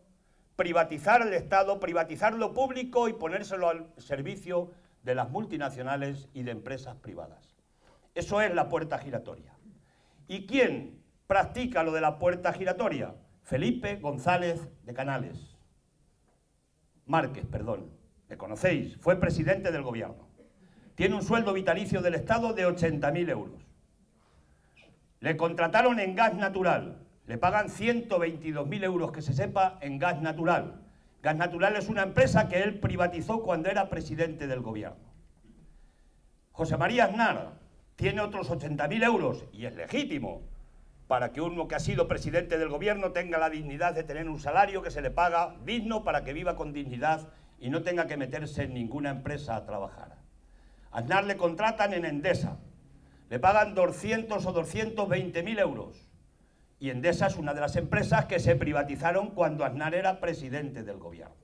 privatizar el Estado, privatizar lo público y ponérselo al servicio de las multinacionales y de empresas privadas. Eso es la puerta giratoria. ¿Y quién practica lo de la puerta giratoria? Felipe González de Canales. Márquez, perdón. ¿Le conocéis? Fue presidente del gobierno. Tiene un sueldo vitalicio del Estado de 80.000 euros. Le contrataron en gas natural, le pagan 122.000 euros, que se sepa, en gas natural. Gas Natural es una empresa que él privatizó cuando era presidente del gobierno. José María Aznar tiene otros 80.000 euros, y es legítimo, para que uno que ha sido presidente del gobierno tenga la dignidad de tener un salario que se le paga digno para que viva con dignidad y no tenga que meterse en ninguna empresa a trabajar. A Aznar le contratan en Endesa, le pagan 200 o 220.000 euros. Y Endesa es una de las empresas que se privatizaron cuando Aznar era presidente del gobierno.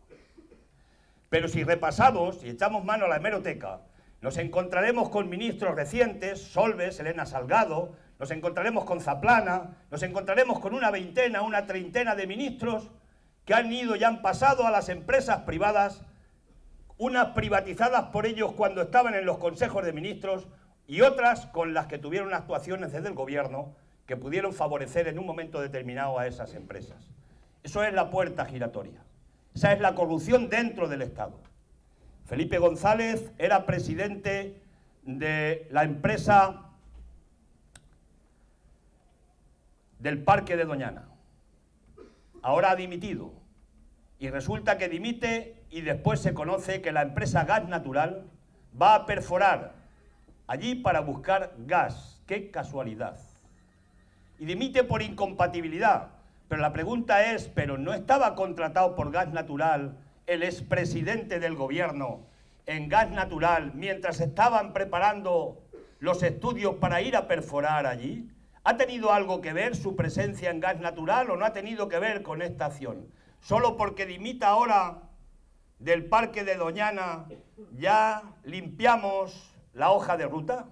Pero si repasamos y echamos mano a la hemeroteca, nos encontraremos con ministros recientes, Solbes, Elena Salgado, nos encontraremos con Zaplana, nos encontraremos con una veintena, una treintena de ministros que han ido y han pasado a las empresas privadas, unas privatizadas por ellos cuando estaban en los consejos de ministros y otras con las que tuvieron actuaciones desde el gobierno que pudieron favorecer en un momento determinado a esas empresas. Eso es la puerta giratoria. Esa es la corrupción dentro del Estado. Felipe González era presidente de la empresa del Parque de Doñana. Ahora ha dimitido. Y resulta que dimite y después se conoce que la empresa Gas Natural va a perforar allí para buscar gas. ¡Qué casualidad! Y dimite por incompatibilidad. Pero la pregunta es, ¿pero no estaba contratado por Gas Natural el expresidente del gobierno en Gas Natural mientras estaban preparando los estudios para ir a perforar allí? ¿Ha tenido algo que ver su presencia en Gas Natural o no ha tenido que ver con esta acción? ¿Solo porque dimita ahora del Parque de Doñana ya limpiamos la hoja de ruta?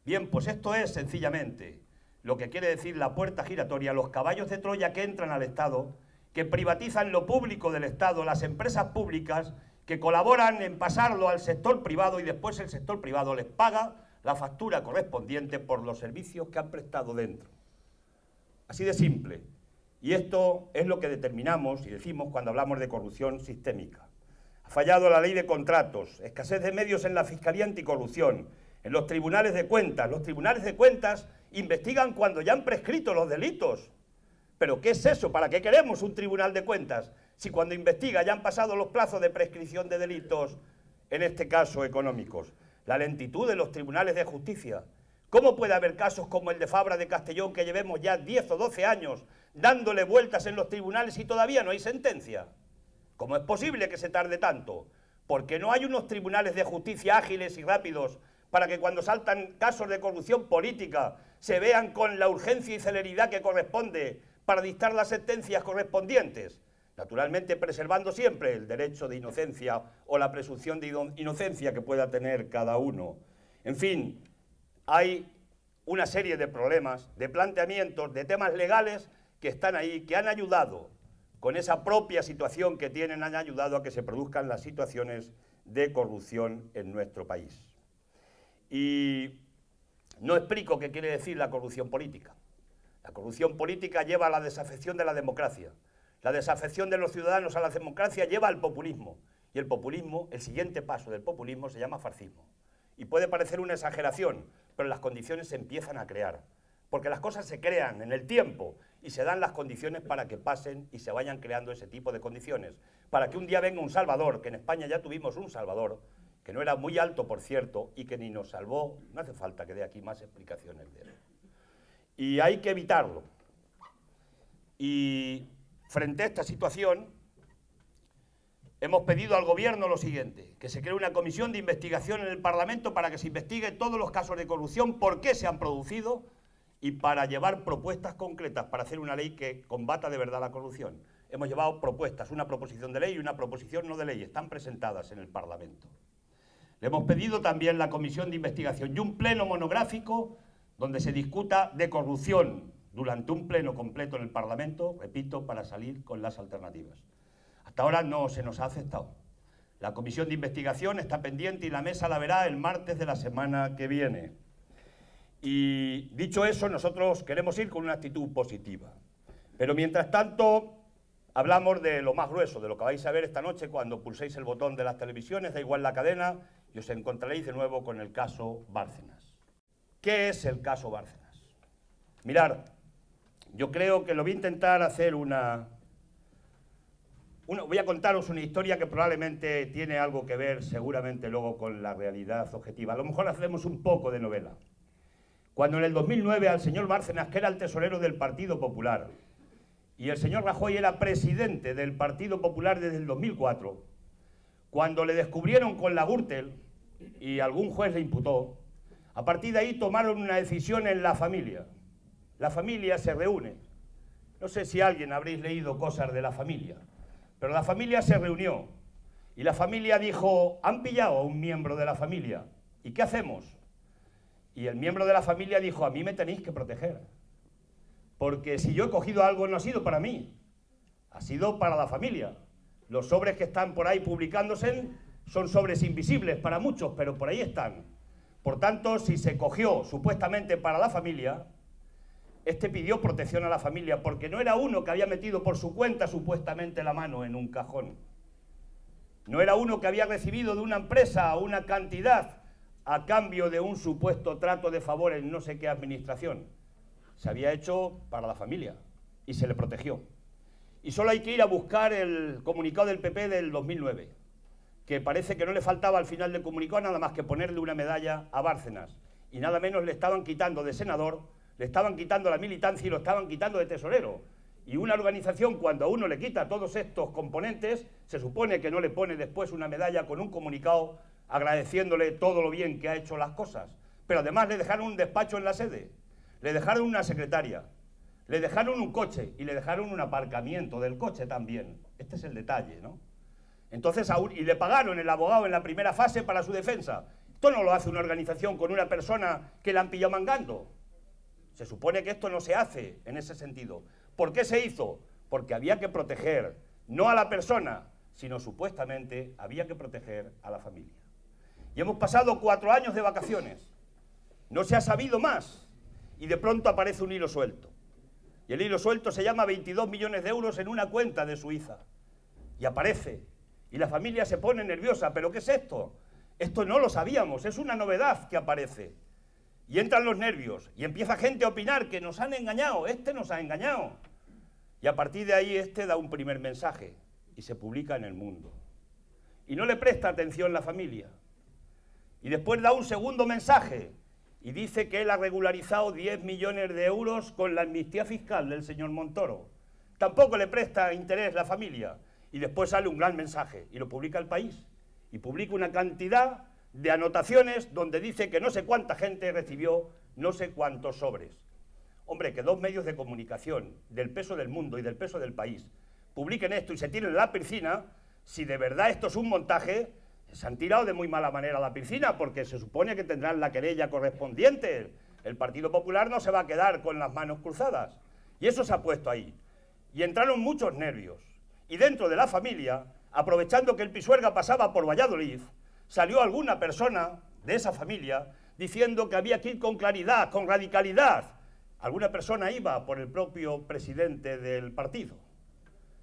Bien, pues esto es sencillamente lo que quiere decir la puerta giratoria, los caballos de Troya que entran al Estado, que privatizan lo público del Estado, las empresas públicas, que colaboran en pasarlo al sector privado y después el sector privado les paga la factura correspondiente por los servicios que han prestado dentro. Así de simple. Y esto es lo que determinamos y decimos cuando hablamos de corrupción sistémica. Ha fallado la ley de contratos, escasez de medios en la Fiscalía Anticorrupción, en los tribunales de cuentas. Los tribunales de cuentas investigan cuando ya han prescrito los delitos. ¿Pero qué es eso? ¿Para qué queremos un tribunal de cuentas? Si cuando investiga ya han pasado los plazos de prescripción de delitos, en este caso económicos. La lentitud de los tribunales de justicia. ¿Cómo puede haber casos como el de Fabra de Castellón que llevemos ya 10 o 12 años dándole vueltas en los tribunales y todavía no hay sentencia? ¿Cómo es posible que se tarde tanto? Porque no hay unos tribunales de justicia ágiles y rápidos para que cuando saltan casos de corrupción política se vean con la urgencia y celeridad que corresponde para dictar las sentencias correspondientes, naturalmente preservando siempre el derecho de inocencia o la presunción de inocencia que pueda tener cada uno. En fin, hay una serie de problemas, de planteamientos, de temas legales que están ahí, que han ayudado, con esa propia situación que tienen, han ayudado a que se produzcan las situaciones de corrupción en nuestro país. Y no explico qué quiere decir la corrupción política. La corrupción política lleva a la desafección de la democracia. La desafección de los ciudadanos a la democracia lleva al populismo. Y el populismo, el siguiente paso del populismo se llama fascismo. Y puede parecer una exageración, pero las condiciones se empiezan a crear. Porque las cosas se crean en el tiempo y se dan las condiciones para que pasen y se vayan creando ese tipo de condiciones. Para que un día venga un Salvador, que en España ya tuvimos un Salvador, que no era muy alto, por cierto, y que ni nos salvó. No hace falta que dé aquí más explicaciones de él. Y hay que evitarlo. Y frente a esta situación, hemos pedido al Gobierno lo siguiente, que se cree una comisión de investigación en el Parlamento para que se investigue todos los casos de corrupción, por qué se han producido, y para llevar propuestas concretas para hacer una ley que combata de verdad la corrupción. Hemos llevado propuestas, una proposición de ley y una proposición no de ley, están presentadas en el Parlamento. Le hemos pedido también la comisión de investigación y un pleno monográfico donde se discuta de corrupción durante un pleno completo en el Parlamento, repito, para salir con las alternativas. Hasta ahora no se nos ha aceptado. La comisión de investigación está pendiente y la mesa la verá el martes de la semana que viene. Y dicho eso, nosotros queremos ir con una actitud positiva. Pero mientras tanto, hablamos de lo más grueso, de lo que vais a ver esta noche cuando pulséis el botón de las televisiones, da igual la cadena, y os encontraréis de nuevo con el caso Bárcenas. ¿Qué es el caso Bárcenas? Mirad, yo creo que lo voy a intentar hacer una Voy a contaros una historia que probablemente tiene algo que ver seguramente luego con la realidad objetiva. A lo mejor hacemos un poco de novela. Cuando en el 2009 al señor Bárcenas, que era el tesorero del Partido Popular, y el señor Rajoy era presidente del Partido Popular desde el 2004, cuando le descubrieron con la Gürtel y algún juez le imputó, a partir de ahí tomaron una decisión en la familia. La familia se reúne. No sé si alguien habréis leído cosas de la familia, pero la familia se reunió y la familia dijo, han pillado a un miembro de la familia, ¿y qué hacemos? Y el miembro de la familia dijo, a mí me tenéis que proteger, porque si yo he cogido algo no ha sido para mí, ha sido para la familia. Los sobres que están por ahí publicándose son sobres invisibles para muchos, pero por ahí están. Por tanto, si se cogió supuestamente para la familia, este pidió protección a la familia, porque no era uno que había metido por su cuenta supuestamente la mano en un cajón. No era uno que había recibido de una empresa una cantidad a cambio de un supuesto trato de favor en no sé qué administración. Se había hecho para la familia y se le protegió. Y solo hay que ir a buscar el comunicado del PP del 2009, que parece que no le faltaba al final del comunicado nada más que ponerle una medalla a Bárcenas. Y nada menos le estaban quitando de senador, le estaban quitando la militancia y lo estaban quitando de tesorero. Y una organización, cuando a uno le quita todos estos componentes, se supone que no le pone después una medalla con un comunicado agradeciéndole todo lo bien que ha hecho las cosas. Pero además le dejaron un despacho en la sede, le dejaron una secretaria, le dejaron un coche y le dejaron un aparcamiento del coche también. Este es el detalle, ¿no? Entonces, y le pagaron el abogado en la primera fase para su defensa. Esto no lo hace una organización con una persona que la han pillado mangando. Se supone que esto no se hace en ese sentido. ¿Por qué se hizo? Porque había que proteger, no a la persona, sino supuestamente había que proteger a la familia. Y hemos pasado 4 años de vacaciones. No se ha sabido más. Y de pronto aparece un hilo suelto. Y el hilo suelto se llama 22 millones de euros en una cuenta de Suiza. Y aparece. Y la familia se pone nerviosa. ¿Pero qué es esto? Esto no lo sabíamos. Es una novedad que aparece. Y entran los nervios, y empieza gente a opinar que nos han engañado, este nos ha engañado. Y a partir de ahí este da un primer mensaje, y se publica en El Mundo. Y no le presta atención la familia. Y después da un segundo mensaje, y dice que él ha regularizado 10 millones de euros con la amnistía fiscal del señor Montoro. Tampoco le presta interés la familia. Y después sale un gran mensaje, y lo publica El País. Y publica una cantidad de anotaciones donde dice que no sé cuánta gente recibió no sé cuántos sobres. Hombre, que 2 medios de comunicación del peso del mundo y del peso del país publiquen esto y se tiren a la piscina, si de verdad esto es un montaje, se han tirado de muy mala manera a la piscina, porque se supone que tendrán la querella correspondiente. El Partido Popular no se va a quedar con las manos cruzadas. Y eso se ha puesto ahí. Y entraron muchos nervios. Y dentro de la familia, aprovechando que el Pisuerga pasaba por Valladolid, salió alguna persona de esa familia diciendo que había que ir con claridad, con radicalidad. Alguna persona iba por el propio presidente del partido,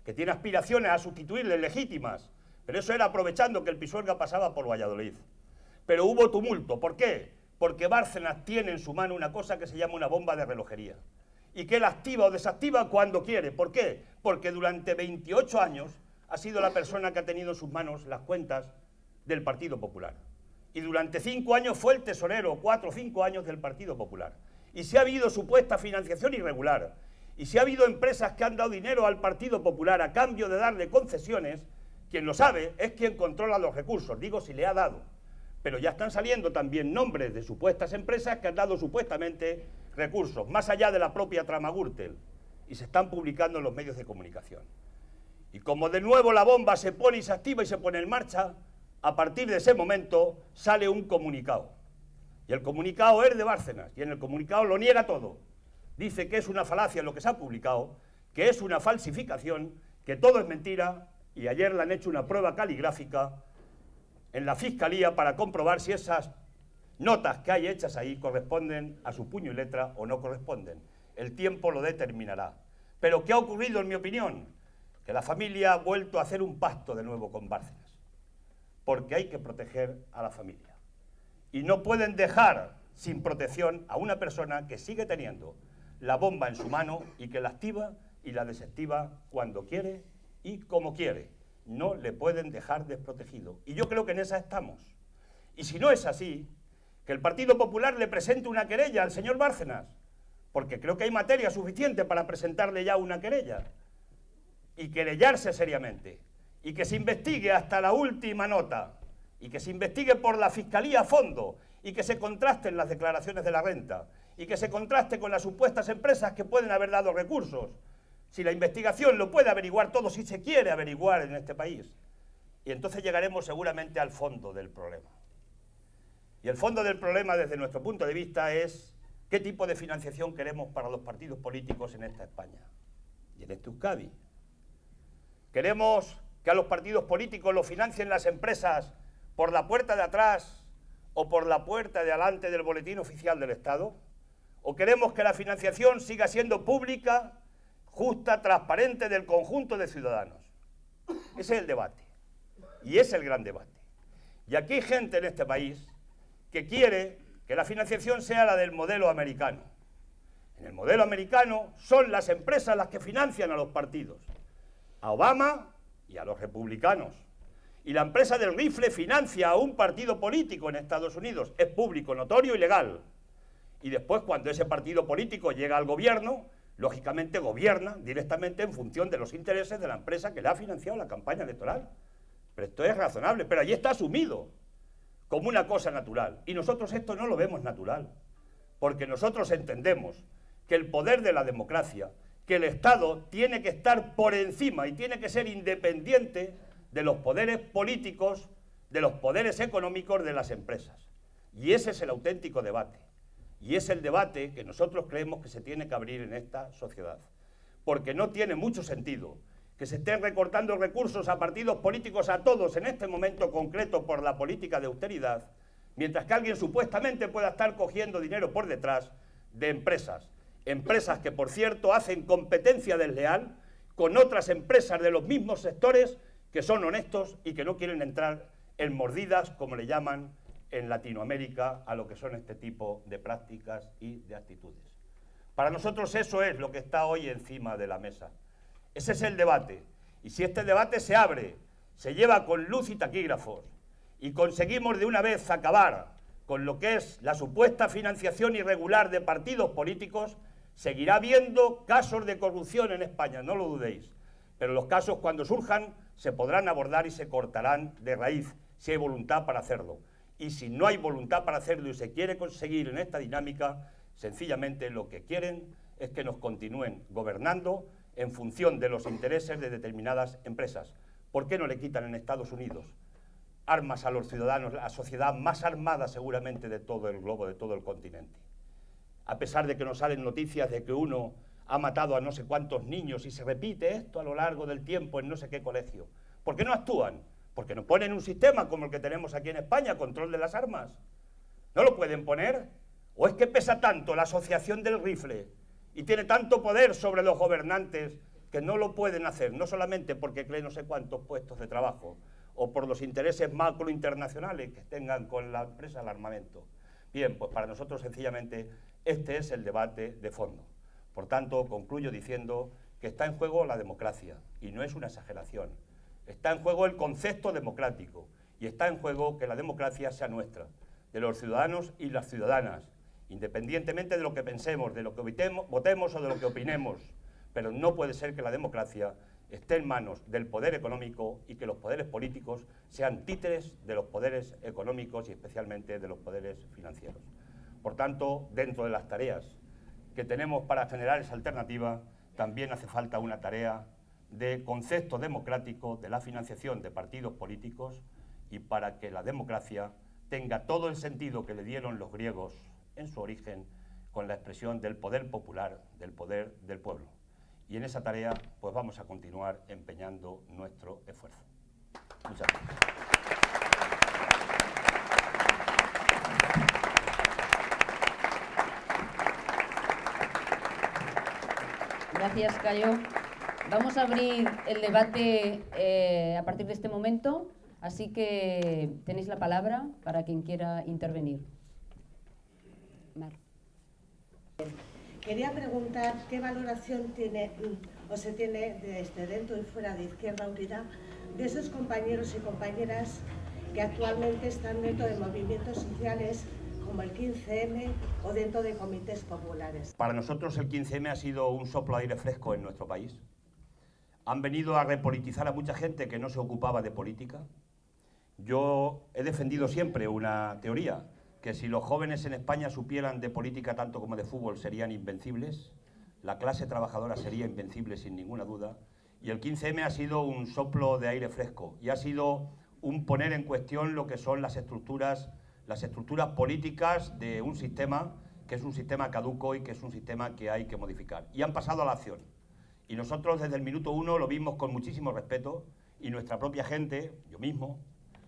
que tiene aspiraciones a sustituirle legítimas, pero eso era aprovechando que el Pisuerga pasaba por Valladolid. Pero hubo tumulto. ¿Por qué? Porque Bárcenas tiene en su mano una cosa que se llama una bomba de relojería, y que él activa o desactiva cuando quiere. ¿Por qué? Porque durante 28 años ha sido la persona que ha tenido en sus manos las cuentas del Partido Popular. Y durante 5 años fue el tesorero, 4 o 5 años del Partido Popular. Y si ha habido supuesta financiación irregular, y si ha habido empresas que han dado dinero al Partido Popular a cambio de darle concesiones, quien lo sabe es quien controla los recursos, digo si le ha dado. Pero ya están saliendo también nombres de supuestas empresas que han dado supuestamente recursos, más allá de la propia trama Gürtel, y se están publicando en los medios de comunicación. Y como de nuevo la bomba se pone y se activa y se pone en marcha, a partir de ese momento sale un comunicado. Y el comunicado es de Bárcenas, y en el comunicado lo niega todo. Dice que es una falacia lo que se ha publicado, que es una falsificación, que todo es mentira, y ayer le han hecho una prueba caligráfica en la Fiscalía para comprobar si esas notas que hay hechas ahí corresponden a su puño y letra o no corresponden. El tiempo lo determinará. Pero ¿qué ha ocurrido en mi opinión? Que la familia ha vuelto a hacer un pacto de nuevo con Bárcenas, porque hay que proteger a la familia. Y no pueden dejar sin protección a una persona que sigue teniendo la bomba en su mano y que la activa y la desactiva cuando quiere y como quiere. no le pueden dejar desprotegido. Y yo creo que en esa estamos. Y si no es así, que el Partido Popular le presente una querella al señor Bárcenas, porque creo que hay materia suficiente para presentarle ya una querella y querellarse seriamente, y que se investigue hasta la última nota, y que se investigue por la Fiscalía a fondo, y que se contrasten las declaraciones de la renta, y que se contraste con las supuestas empresas que pueden haber dado recursos. Si la investigación lo puede averiguar todo, si se quiere averiguar en este país, y entonces llegaremos seguramente al fondo del problema. Y el fondo del problema, desde nuestro punto de vista, es qué tipo de financiación queremos para los partidos políticos en esta España y en este Euskadi. ¿Queremos que a los partidos políticos los financien las empresas por la puerta de atrás o por la puerta de adelante del boletín oficial del Estado? ¿O queremos que la financiación siga siendo pública, justa, transparente del conjunto de ciudadanos? Ese es el debate. Y es el gran debate. Y aquí hay gente en este país que quiere que la financiación sea la del modelo americano. En el modelo americano son las empresas las que financian a los partidos, a Obama y a los republicanos. Y la empresa del rifle financia a un partido político en Estados Unidos. Es público, notorio y legal. Y después, cuando ese partido político llega al gobierno, lógicamente gobierna directamente en función de los intereses de la empresa que le ha financiado la campaña electoral. Pero esto es razonable, pero allí está asumido como una cosa natural. Y nosotros esto no lo vemos natural, porque nosotros entendemos que el poder de la democracia, que el Estado tiene que estar por encima y tiene que ser independiente de los poderes políticos, de los poderes económicos de las empresas. Y ese es el auténtico debate. Y es el debate que nosotros creemos que se tiene que abrir en esta sociedad. Porque no tiene mucho sentido que se estén recortando recursos a partidos políticos, a todos en este momento concreto por la política de austeridad, mientras que alguien supuestamente pueda estar cogiendo dinero por detrás de empresas. Empresas que, por cierto, hacen competencia desleal con otras empresas de los mismos sectores que son honestos y que no quieren entrar en mordidas, como le llaman en Latinoamérica, a lo que son este tipo de prácticas y de actitudes. Para nosotros eso es lo que está hoy encima de la mesa. Ese es el debate. Y si este debate se abre, se lleva con luz y taquígrafos, y conseguimos de una vez acabar con lo que es la supuesta financiación irregular de partidos políticos, seguirá habiendo casos de corrupción en España, no lo dudéis. Pero los casos, cuando surjan, se podrán abordar y se cortarán de raíz, si hay voluntad para hacerlo. Y si no hay voluntad para hacerlo y se quiere conseguir en esta dinámica, sencillamente lo que quieren es que nos continúen gobernando en función de los intereses de determinadas empresas. ¿Por qué no le quitan en Estados Unidos armas a los ciudadanos, la sociedad más armada seguramente de todo el globo, de todo el continente? A pesar de que nos salen noticias de que uno ha matado a no sé cuántos niños y se repite esto a lo largo del tiempo en no sé qué colegio. ¿Por qué no actúan? Porque no ponen un sistema como el que tenemos aquí en España, control de las armas. ¿No lo pueden poner? ¿O es que pesa tanto la asociación del rifle y tiene tanto poder sobre los gobernantes que no lo pueden hacer, no solamente porque creen no sé cuántos puestos de trabajo o por los intereses macro internacionales que tengan con la empresa del armamento? Bien, pues para nosotros sencillamente este es el debate de fondo. Por tanto, concluyo diciendo que está en juego la democracia, y no es una exageración. Está en juego el concepto democrático, y está en juego que la democracia sea nuestra, de los ciudadanos y las ciudadanas, independientemente de lo que pensemos, de lo que votemos o de lo que opinemos. Pero no puede ser que la democracia esté en manos del poder económico y que los poderes políticos sean títeres de los poderes económicos y especialmente de los poderes financieros. Por tanto, dentro de las tareas que tenemos para generar esa alternativa, también hace falta una tarea de concepto democrático de la financiación de partidos políticos, y para que la democracia tenga todo el sentido que le dieron los griegos en su origen con la expresión del poder popular, del poder del pueblo. Y en esa tarea pues vamos a continuar empeñando nuestro esfuerzo. Muchas gracias. Gracias, Cayo. Vamos a abrir el debate a partir de este momento, así que tenéis la palabra para quien quiera intervenir. Mar. Quería preguntar qué valoración tiene o se tiene desde dentro y fuera de Izquierda Unida de esos compañeros y compañeras que actualmente están dentro de movimientos sociales como el 15M o dentro de comités populares. Para nosotros el 15M ha sido un soplo de aire fresco en nuestro país. Han venido a repolitizar a mucha gente que no se ocupaba de política. Yo he defendido siempre una teoría, que si los jóvenes en España supieran de política tanto como de fútbol serían invencibles, la clase trabajadora sería invencible sin ninguna duda, y el 15M ha sido un soplo de aire fresco y ha sido un poner en cuestión lo que son las estructuras políticas de un sistema que es un sistema caduco y que es un sistema que hay que modificar. Y han pasado a la acción. Y nosotros desde el minuto uno lo vimos con muchísimo respeto y nuestra propia gente, yo mismo,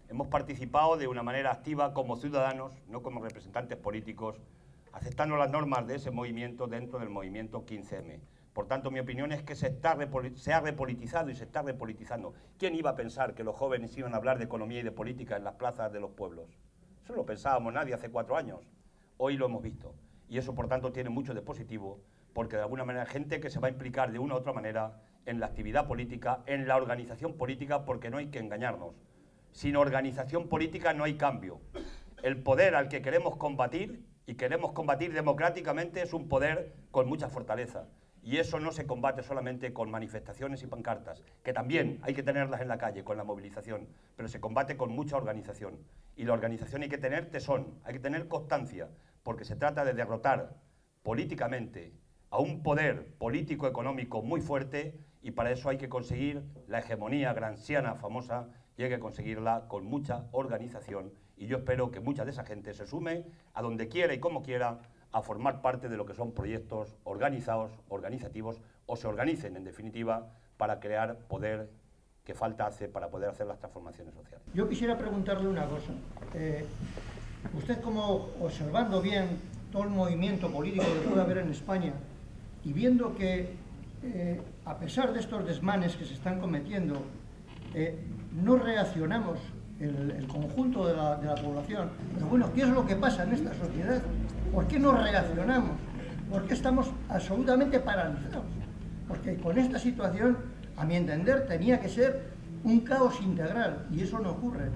hemos participado de una manera activa como ciudadanos, no como representantes políticos, aceptando las normas de ese movimiento dentro del movimiento 15M. Por tanto, mi opinión es que se ha repolitizado y se está repolitizando. ¿Quién iba a pensar que los jóvenes iban a hablar de economía y de política en las plazas de los pueblos? Eso no lo pensábamos nadie hace 4 años. Hoy lo hemos visto. Y eso, por tanto, tiene mucho de positivo, porque de alguna manera hay gente que se va a implicar de una u otra manera en la actividad política, en la organización política, porque no hay que engañarnos. Sin organización política no hay cambio. El poder al que queremos combatir, y queremos combatir democráticamente, es un poder con mucha fortaleza. Y eso no se combate solamente con manifestaciones y pancartas, que también hay que tenerlas en la calle, con la movilización, pero se combate con mucha organización. Y la organización hay que tener tesón, hay que tener constancia, porque se trata de derrotar políticamente a un poder político-económico muy fuerte, y para eso hay que conseguir la hegemonía gramsciana famosa, y hay que conseguirla con mucha organización. Y yo espero que mucha de esa gente se sume a donde quiera y como quiera a formar parte de lo que son proyectos organizados, organizativos, o se organicen, en definitiva, para crear poder que falta hace para poder hacer las transformaciones sociales. Yo quisiera preguntarle una cosa. Usted, como observando bien todo el movimiento político que puede haber en España y viendo que, a pesar de estos desmanes que se están cometiendo, no reaccionamos el conjunto de la población. Pero bueno, ¿qué es lo que pasa en esta sociedad? ¿Por qué no reaccionamos? ¿Por qué estamos absolutamente paralizados? Porque con esta situación, a mi entender, tenía que ser un caos integral, y eso no ocurre.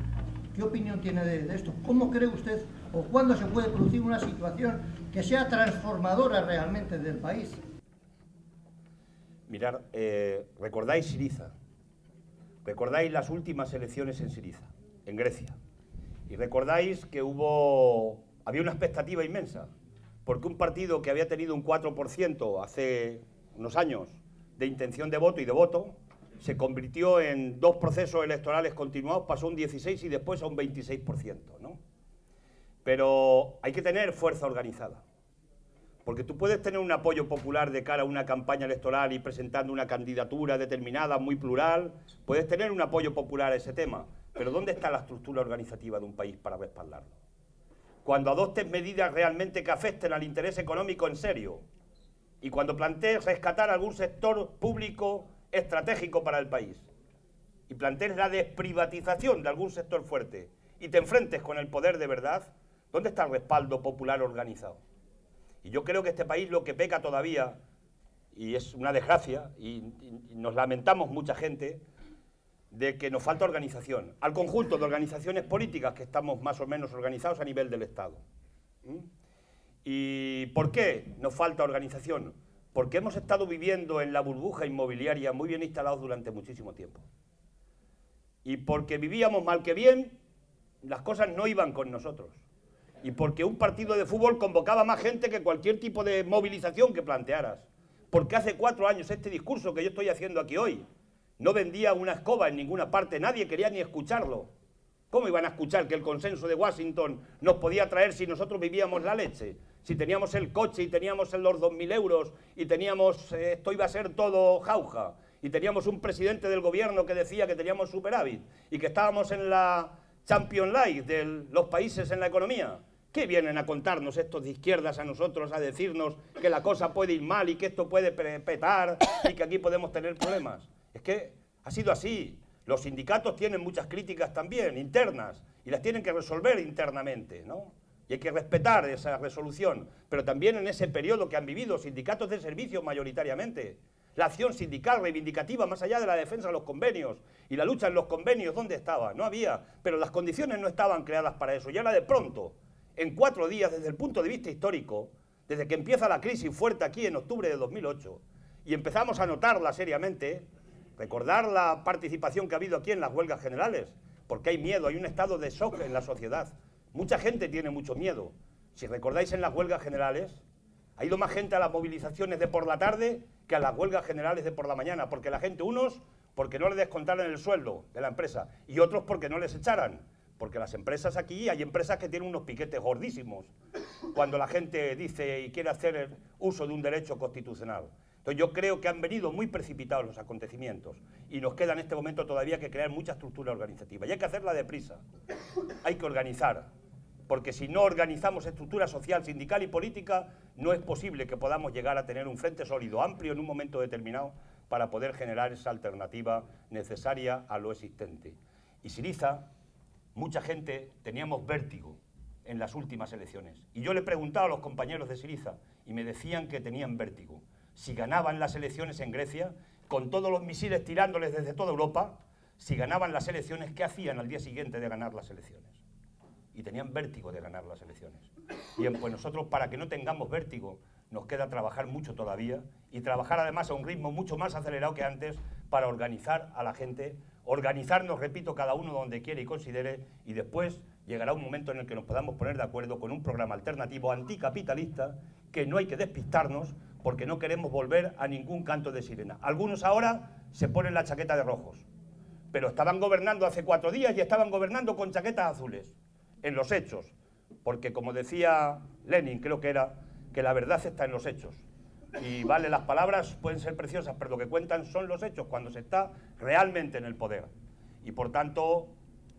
¿Qué opinión tiene de esto? ¿Cómo cree usted, o cuándo se puede producir una situación que sea transformadora realmente del país? Mirad, ¿recordáis Syriza? ¿Recordáis las últimas elecciones en Syriza, en Grecia? Y recordáis que había una expectativa inmensa, porque un partido que había tenido un 4% hace unos años de intención de voto y de voto, se convirtió en 2 procesos electorales continuados, pasó a un 16% y después a un 26%, ¿no? Pero hay que tener fuerza organizada, porque tú puedes tener un apoyo popular de cara a una campaña electoral y presentando una candidatura determinada, muy plural, puedes tener un apoyo popular a ese tema, pero ¿dónde está la estructura organizativa de un país para respaldarlo? Cuando adoptes medidas realmente que afecten al interés económico en serio, y cuando plantees rescatar algún sector público estratégico para el país, y plantees la desprivatización de algún sector fuerte, y te enfrentes con el poder de verdad, ¿dónde está el respaldo popular organizado? Y yo creo que este país lo que peca todavía, y es una desgracia, y nos lamentamos mucha gente, de que nos falta organización, al conjunto de organizaciones políticas que estamos más o menos organizados a nivel del Estado. ¿Y por qué nos falta organización? Porque hemos estado viviendo en la burbuja inmobiliaria muy bien instalados durante muchísimo tiempo. Y porque vivíamos mal que bien, las cosas no iban con nosotros. Y porque un partido de fútbol convocaba más gente que cualquier tipo de movilización que plantearas. Porque hace 4 años este discurso que yo estoy haciendo aquí hoy no vendía una escoba en ninguna parte, nadie quería ni escucharlo. ¿Cómo iban a escuchar que el consenso de Washington nos podía traer si nosotros vivíamos la leche? Si teníamos el coche y teníamos los 2.000 euros y teníamos, esto iba a ser todo jauja, y teníamos un presidente del gobierno que decía que teníamos superávit y que estábamos en la Champions League de los países en la economía. ¿Qué vienen a contarnos estos de izquierdas a nosotros, a decirnos que la cosa puede ir mal y que esto puede petar y que aquí podemos tener problemas? Es que ha sido así. Los sindicatos tienen muchas críticas también, internas, y las tienen que resolver internamente, ¿no? Y hay que respetar esa resolución. Pero también en ese periodo que han vivido sindicatos de servicios mayoritariamente, La acción sindical reivindicativa, más allá de la defensa de los convenios y la lucha en los convenios, ¿dónde estaba? No había, pero las condiciones no estaban creadas para eso. Y ahora de pronto, en 4 días, desde el punto de vista histórico, desde que empieza la crisis fuerte aquí en octubre de 2008, y empezamos a notarla seriamente, recordar la participación que ha habido aquí en las huelgas generales, porque hay miedo, hay un estado de shock en la sociedad. Mucha gente tiene mucho miedo. Si recordáis en las huelgas generales, ha ido más gente a las movilizaciones de por la tarde que a las huelgas generales de por la mañana, porque la gente, unos, porque no les descontaran el sueldo de la empresa, y otros porque no les echaran, porque las empresas aquí, hay empresas que tienen unos piquetes gordísimos, cuando la gente dice y quiere hacer uso de un derecho constitucional. Entonces yo creo que han venido muy precipitados los acontecimientos, y nos queda en este momento todavía que crear mucha estructura organizativa, y hay que hacerla deprisa, hay que organizar, porque si no organizamos estructura social, sindical y política, no es posible que podamos llegar a tener un frente sólido, amplio en un momento determinado, para poder generar esa alternativa necesaria a lo existente. Y Syriza, mucha gente teníamos vértigo en las últimas elecciones. Y yo le preguntaba a los compañeros de Syriza y me decían que tenían vértigo. Si ganaban las elecciones en Grecia, con todos los misiles tirándoles desde toda Europa, si ganaban las elecciones, ¿qué hacían al día siguiente de ganar las elecciones? Y tenían vértigo de ganar las elecciones. Bien, pues nosotros, para que no tengamos vértigo, nos queda trabajar mucho todavía, y trabajar además a un ritmo mucho más acelerado que antes para organizar a la gente, organizarnos, repito, cada uno donde quiere y considere, y después llegará un momento en el que nos podamos poner de acuerdo con un programa alternativo anticapitalista, que no hay que despistarnos, porque no queremos volver a ningún canto de sirena. Algunos ahora se ponen la chaqueta de rojos, pero estaban gobernando hace 4 días y estaban gobernando con chaquetas azules, en los hechos, porque como decía Lenin, creo que era, que la verdad está en los hechos. Y vale, las palabras pueden ser preciosas, pero lo que cuentan son los hechos, cuando se está realmente en el poder. Y por tanto,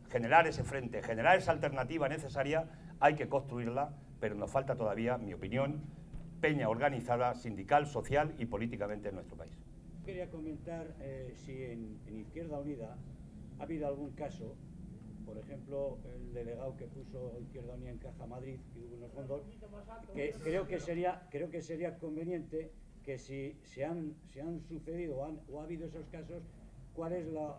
generar ese frente, generar esa alternativa necesaria, hay que construirla, pero nos falta todavía, en mi opinión, peña organizada, sindical, social y políticamente en nuestro país. Quería comentar si en Izquierda Unida ha habido algún caso, por ejemplo, el delegado que puso Izquierda Unida en Caja Madrid, que hubo unos fondos, que creo que sería conveniente que si se han sucedido o ha habido esos casos, cuál es lo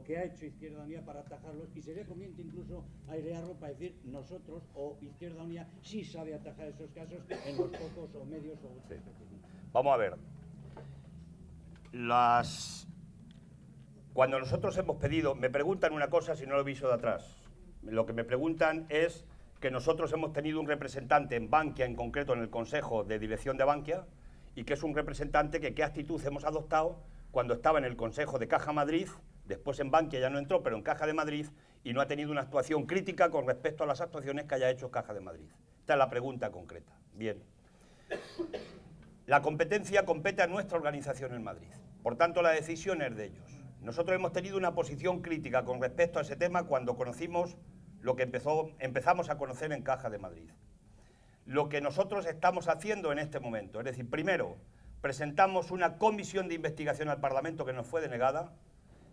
que ha hecho Izquierda Unida para atajarlos, y sería conveniente incluso airearlo para decir nosotros o Izquierda Unida sí sabe atajar esos casos en los pocos o medios o... Sí. Vamos a ver. Cuando nosotros hemos pedido, me preguntan una cosa si no lo he visto de atrás. Lo que me preguntan es que nosotros hemos tenido un representante en Bankia, en concreto en el Consejo de Dirección de Bankia, y que es un representante que qué actitud hemos adoptado cuando estaba en el Consejo de Caja Madrid, después en Bankia ya no entró, pero en Caja de Madrid, y no ha tenido una actuación crítica con respecto a las actuaciones que haya hecho Caja de Madrid. Esta es la pregunta concreta. Bien. La competencia compete a nuestra organización en Madrid. Por tanto, la decisión es de ellos. Nosotros hemos tenido una posición crítica con respecto a ese tema cuando conocimos lo que empezamos a conocer en Caja de Madrid. Lo que nosotros estamos haciendo en este momento, es decir, primero, presentamos una comisión de investigación al Parlamento que nos fue denegada,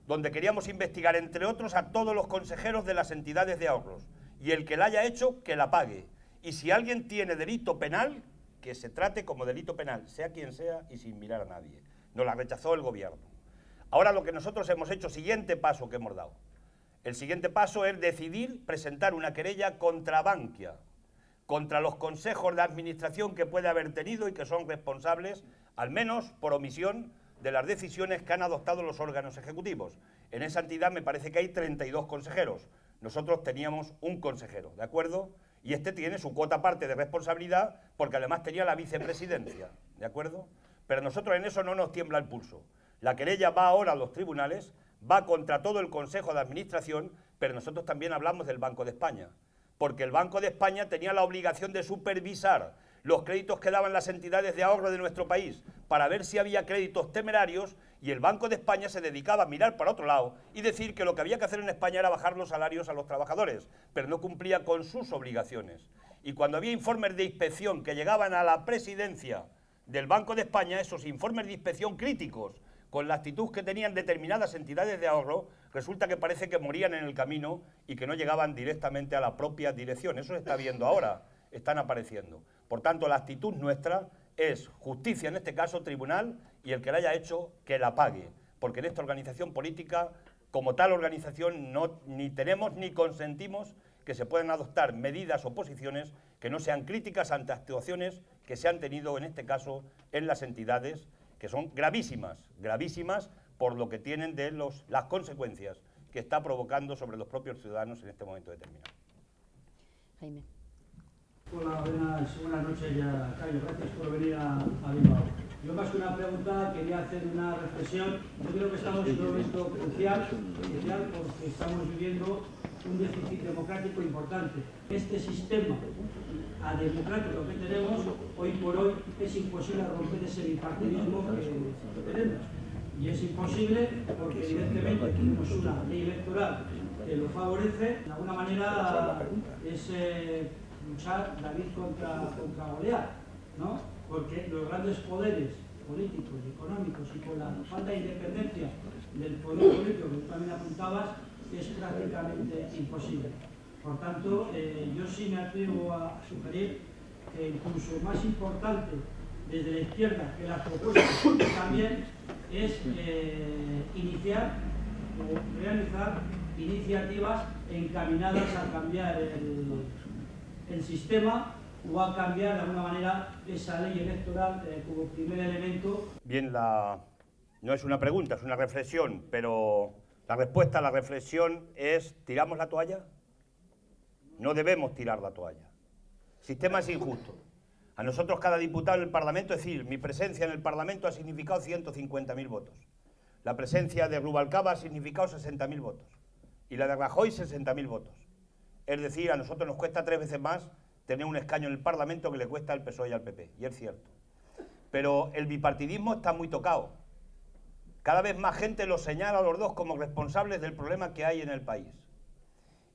donde queríamos investigar, entre otros, a todos los consejeros de las entidades de ahorros, y el que la haya hecho, que la pague. Y si alguien tiene delito penal, que se trate como delito penal, sea quien sea y sin mirar a nadie. Nos la rechazó el gobierno. Ahora lo que nosotros hemos hecho, siguiente paso que hemos dado. El siguiente paso es decidir presentar una querella contra Bankia, contra los consejos de administración que puede haber tenido y que son responsables, al menos por omisión, de las decisiones que han adoptado los órganos ejecutivos. En esa entidad me parece que hay 32 consejeros. Nosotros teníamos un consejero, ¿de acuerdo? Y este tiene su cuota parte de responsabilidad porque además tenía la vicepresidencia, ¿de acuerdo? Pero nosotros en eso no nos tiembla el pulso. La querella va ahora a los tribunales, va contra todo el Consejo de Administración, pero nosotros también hablamos del Banco de España, porque el Banco de España tenía la obligación de supervisar los créditos que daban las entidades de ahorro de nuestro país para ver si había créditos temerarios, y el Banco de España se dedicaba a mirar para otro lado y decir que lo que había que hacer en España era bajar los salarios a los trabajadores, pero no cumplía con sus obligaciones. Y cuando había informes de inspección que llegaban a la presidencia del Banco de España, esos informes de inspección críticos, con la actitud que tenían determinadas entidades de ahorro, resulta que parece que morían en el camino y que no llegaban directamente a la propia dirección. Eso se está viendo ahora, están apareciendo. Por tanto, la actitud nuestra es justicia, en este caso tribunal, y el que la haya hecho, que la pague. Porque en esta organización política, como tal organización, ni tenemos ni consentimos que se puedan adoptar medidas o posiciones que no sean críticas ante actuaciones que se han tenido, en este caso, en las entidades, que son gravísimas, gravísimas por lo que tienen de las consecuencias que está provocando sobre los propios ciudadanos en este momento determinado. Jaime. Hola, buenas noches ya, Cayo. Gracias por venir a Bilbao. Yo más que una pregunta quería hacer una reflexión. Yo creo que estamos en un momento crucial porque estamos viviendo un déficit democrático importante. Este sistema democrático que tenemos, hoy por hoy, es imposible romper ese bipartidismo que tenemos. Y es imposible porque evidentemente tenemos una ley electoral que lo favorece. De alguna manera es luchar David contra Goliat, ¿no? Porque los grandes poderes políticos y económicos y con la falta de independencia del poder político que tú también apuntabas es prácticamente imposible. Por tanto, yo sí me atrevo a sugerir que incluso más importante desde la izquierda que las propuestas también es iniciar o realizar iniciativas encaminadas a cambiar el sistema o a cambiar de alguna manera esa ley electoral como primer elemento. Bien, no es una pregunta, es una reflexión, pero la respuesta a la reflexión es: ¿tiramos la toalla? No debemos tirar la toalla. El sistema es injusto. A nosotros cada diputado en el Parlamento, es decir, mi presencia en el Parlamento ha significado 150.000 votos. La presencia de Rubalcaba ha significado 60.000 votos. Y la de Rajoy 60.000 votos. Es decir, a nosotros nos cuesta 3 veces más tener un escaño en el Parlamento que le cuesta al PSOE y al PP. Y es cierto. Pero el bipartidismo está muy tocado. Cada vez más gente los señala a los dos como responsables del problema que hay en el país.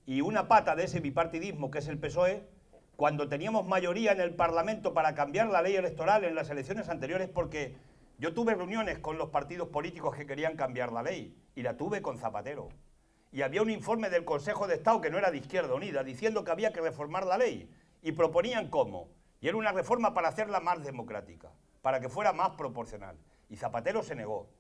Y una pata de ese bipartidismo, que es el PSOE, cuando teníamos mayoría en el Parlamento para cambiar la ley electoral en las elecciones anteriores, porque yo tuve reuniones con los partidos políticos que querían cambiar la ley, y la tuve con Zapatero. Y había un informe del Consejo de Estado, que no era de Izquierda Unida, diciendo que había que reformar la ley, y proponían cómo. Y era una reforma para hacerla más democrática, para que fuera más proporcional. Y Zapatero se negó.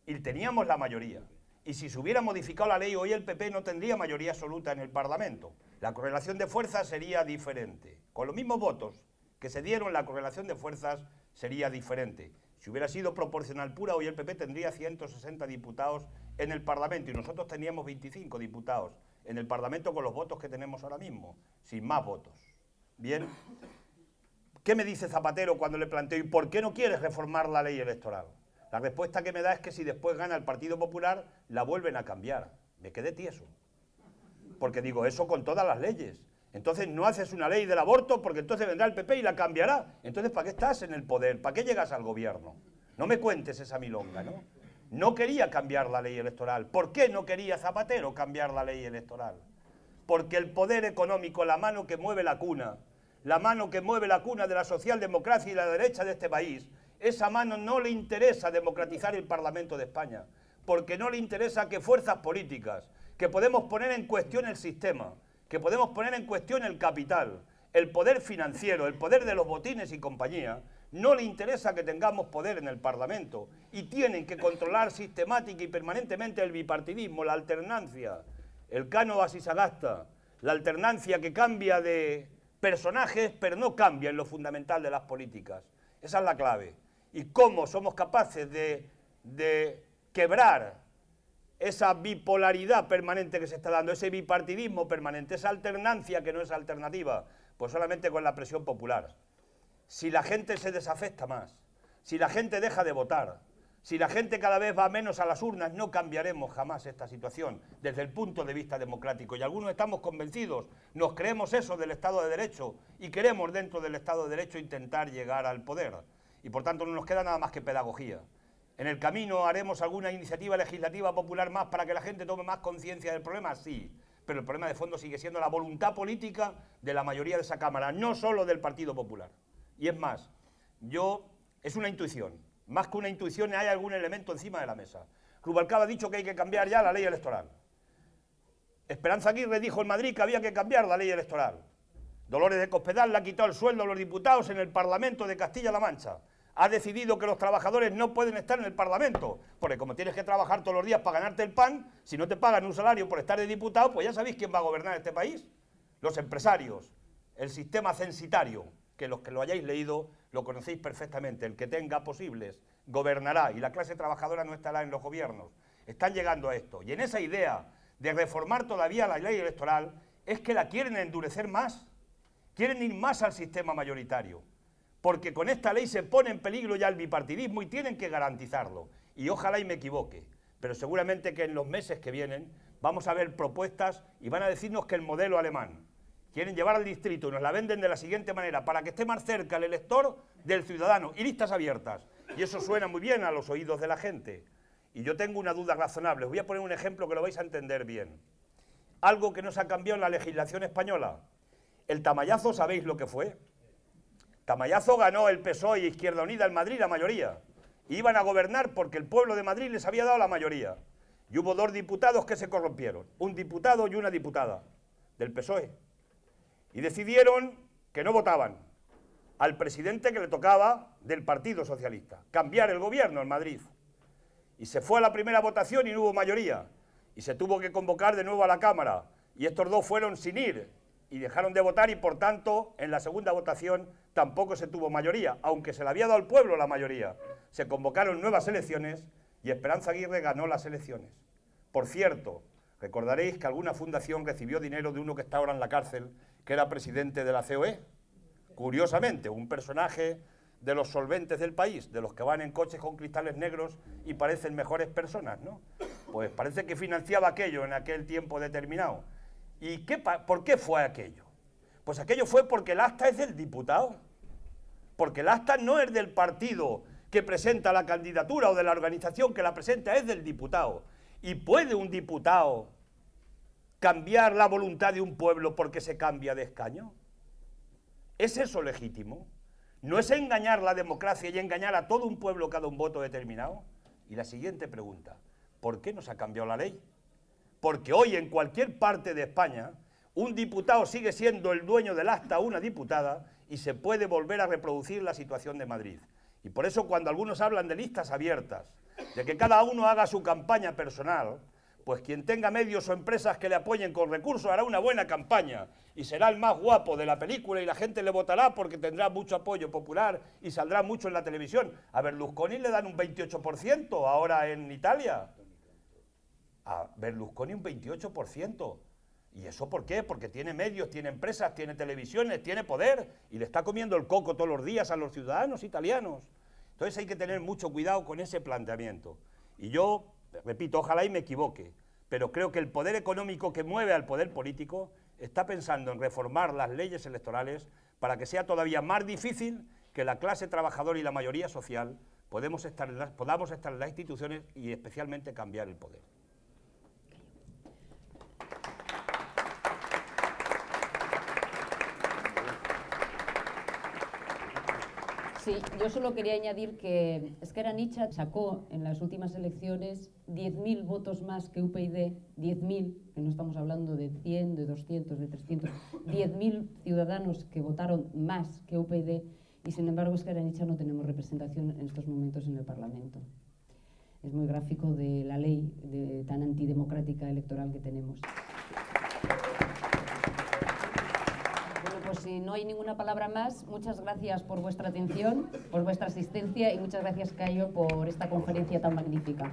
Y teníamos la mayoría. Y si se hubiera modificado la ley, hoy el PP no tendría mayoría absoluta en el Parlamento. La correlación de fuerzas sería diferente. Con los mismos votos que se dieron, la correlación de fuerzas sería diferente. Si hubiera sido proporcional pura, hoy el PP tendría 160 diputados en el Parlamento y nosotros teníamos 25 diputados en el Parlamento con los votos que tenemos ahora mismo, sin más votos. Bien, ¿qué me dice Zapatero cuando le planteo ¿y por qué no quieres reformar la ley electoral? La respuesta que me da es que si después gana el Partido Popular, la vuelven a cambiar. Me quedé tieso. Porque digo, eso con todas las leyes. Entonces no haces una ley del aborto porque entonces vendrá el PP y la cambiará. Entonces, ¿para qué estás en el poder? ¿Para qué llegas al gobierno? No me cuentes esa milonga, ¿no? No quería cambiar la ley electoral. ¿Por qué no quería Zapatero cambiar la ley electoral? Porque el poder económico, la mano que mueve la cuna de la socialdemocracia y la derecha de este país, esa mano no le interesa democratizar el Parlamento de España, porque no le interesa que fuerzas políticas, que podemos poner en cuestión el sistema, que podemos poner en cuestión el capital, el poder financiero, el poder de los botines y compañía, no le interesa que tengamos poder en el Parlamento y tienen que controlar sistemática y permanentemente el bipartidismo, la alternancia, el Cánovas y Sagasta, la alternancia que cambia de personajes pero no cambia en lo fundamental de las políticas. Esa es la clave. Y cómo somos capaces de quebrar esa bipolaridad permanente que se está dando, ese bipartidismo permanente, esa alternancia que no es alternativa, pues solamente con la presión popular. Si la gente se desafecta más, si la gente deja de votar, si la gente cada vez va menos a las urnas, no cambiaremos jamás esta situación desde el punto de vista democrático. Y algunos estamos convencidos, nos creemos eso del Estado de Derecho y queremos dentro del Estado de Derecho intentar llegar al poder. Y por tanto no nos queda nada más que pedagogía. En el camino haremos alguna iniciativa legislativa popular más para que la gente tome más conciencia del problema, sí. Pero el problema de fondo sigue siendo la voluntad política de la mayoría de esa Cámara, no solo del Partido Popular. Y es más, es una intuición. Más que una intuición, hay algún elemento encima de la mesa. Rubalcaba ha dicho que hay que cambiar ya la ley electoral. Esperanza Aguirre dijo en Madrid que había que cambiar la ley electoral. Dolores de Cospedal le ha quitado el sueldo a los diputados en el Parlamento de Castilla-La Mancha. Ha decidido que los trabajadores no pueden estar en el Parlamento, porque como tienes que trabajar todos los días para ganarte el pan, si no te pagan un salario por estar de diputado, pues ya sabéis quién va a gobernar este país. Los empresarios, el sistema censitario, que los que lo hayáis leído lo conocéis perfectamente. El que tenga posibles gobernará y la clase trabajadora no estará en los gobiernos. Están llegando a esto. Y en esa idea de reformar todavía la ley electoral es que la quieren endurecer más. Quieren ir más al sistema mayoritario. Porque con esta ley se pone en peligro ya el bipartidismo y tienen que garantizarlo. Y ojalá y me equivoque, pero seguramente que en los meses que vienen vamos a ver propuestas y van a decirnos que el modelo alemán quieren llevar al distrito y nos la venden de la siguiente manera, para que esté más cerca el elector del ciudadano, y listas abiertas. Y eso suena muy bien a los oídos de la gente. Y yo tengo una duda razonable. Os voy a poner un ejemplo que lo vais a entender bien. Algo que no se ha cambiado en la legislación española. El tamallazo, ¿sabéis lo que fue? Tamallazo ganó el PSOE y Izquierda Unida en Madrid la mayoría. Iban a gobernar porque el pueblo de Madrid les había dado la mayoría. Y hubo 2 diputados que se corrompieron. Un diputado y una diputada del PSOE. Y decidieron que no votaban al presidente que le tocaba del Partido Socialista. Cambiar el gobierno en Madrid. Y se fue a la primera votación y no hubo mayoría. Y se tuvo que convocar de nuevo a la Cámara. Y estos 2 fueron sin ir. Y dejaron de votar y, por tanto, en la segunda votación tampoco se tuvo mayoría, aunque se le había dado al pueblo la mayoría. Se convocaron nuevas elecciones y Esperanza Aguirre ganó las elecciones. Por cierto, recordaréis que alguna fundación recibió dinero de uno que está ahora en la cárcel, que era presidente de la COE. Curiosamente, un personaje de los solventes del país, de los que van en coches con cristales negros y parecen mejores personas, ¿no? Pues parece que financiaba aquello en aquel tiempo determinado. ¿Y por qué fue aquello? Pues aquello fue porque el acta es del diputado. Porque el acta no es del partido que presenta la candidatura o de la organización que la presenta, es del diputado. ¿Y puede un diputado cambiar la voluntad de un pueblo porque se cambia de escaño? ¿Es eso legítimo? ¿No es engañar la democracia y engañar a todo un pueblo cada un voto determinado? Y la siguiente pregunta, ¿por qué no se ha cambiado la ley? Porque hoy en cualquier parte de España un diputado sigue siendo el dueño del acta una diputada y se puede volver a reproducir la situación de Madrid. Y por eso cuando algunos hablan de listas abiertas, de que cada uno haga su campaña personal, pues quien tenga medios o empresas que le apoyen con recursos hará una buena campaña y será el más guapo de la película y la gente le votará porque tendrá mucho apoyo popular y saldrá mucho en la televisión. A Berlusconi le dan un 28% ahora en Italia. A Berlusconi un 28%. ¿Y eso por qué? Porque tiene medios, tiene empresas, tiene televisiones, tiene poder y le está comiendo el coco todos los días a los ciudadanos italianos. Entonces hay que tener mucho cuidado con ese planteamiento. Y yo, repito, ojalá y me equivoque, pero creo que el poder económico que mueve al poder político está pensando en reformar las leyes electorales para que sea todavía más difícil que la clase trabajadora y la mayoría social podamos estar en las instituciones y especialmente cambiar el poder. Sí, yo solo quería añadir que Esquerra Unida sacó en las últimas elecciones 10.000 votos más que UPyD, 10.000, que no estamos hablando de 100, de 200, de 300, 10.000 ciudadanos que votaron más que UPyD y sin embargo Esquerra Unida no tenemos representación en estos momentos en el Parlamento. Es muy gráfico de la ley tan antidemocrática electoral que tenemos. Pues si no hay ninguna palabra más, muchas gracias por vuestra atención, por vuestra asistencia y muchas gracias, Cayo, por esta conferencia tan magnífica.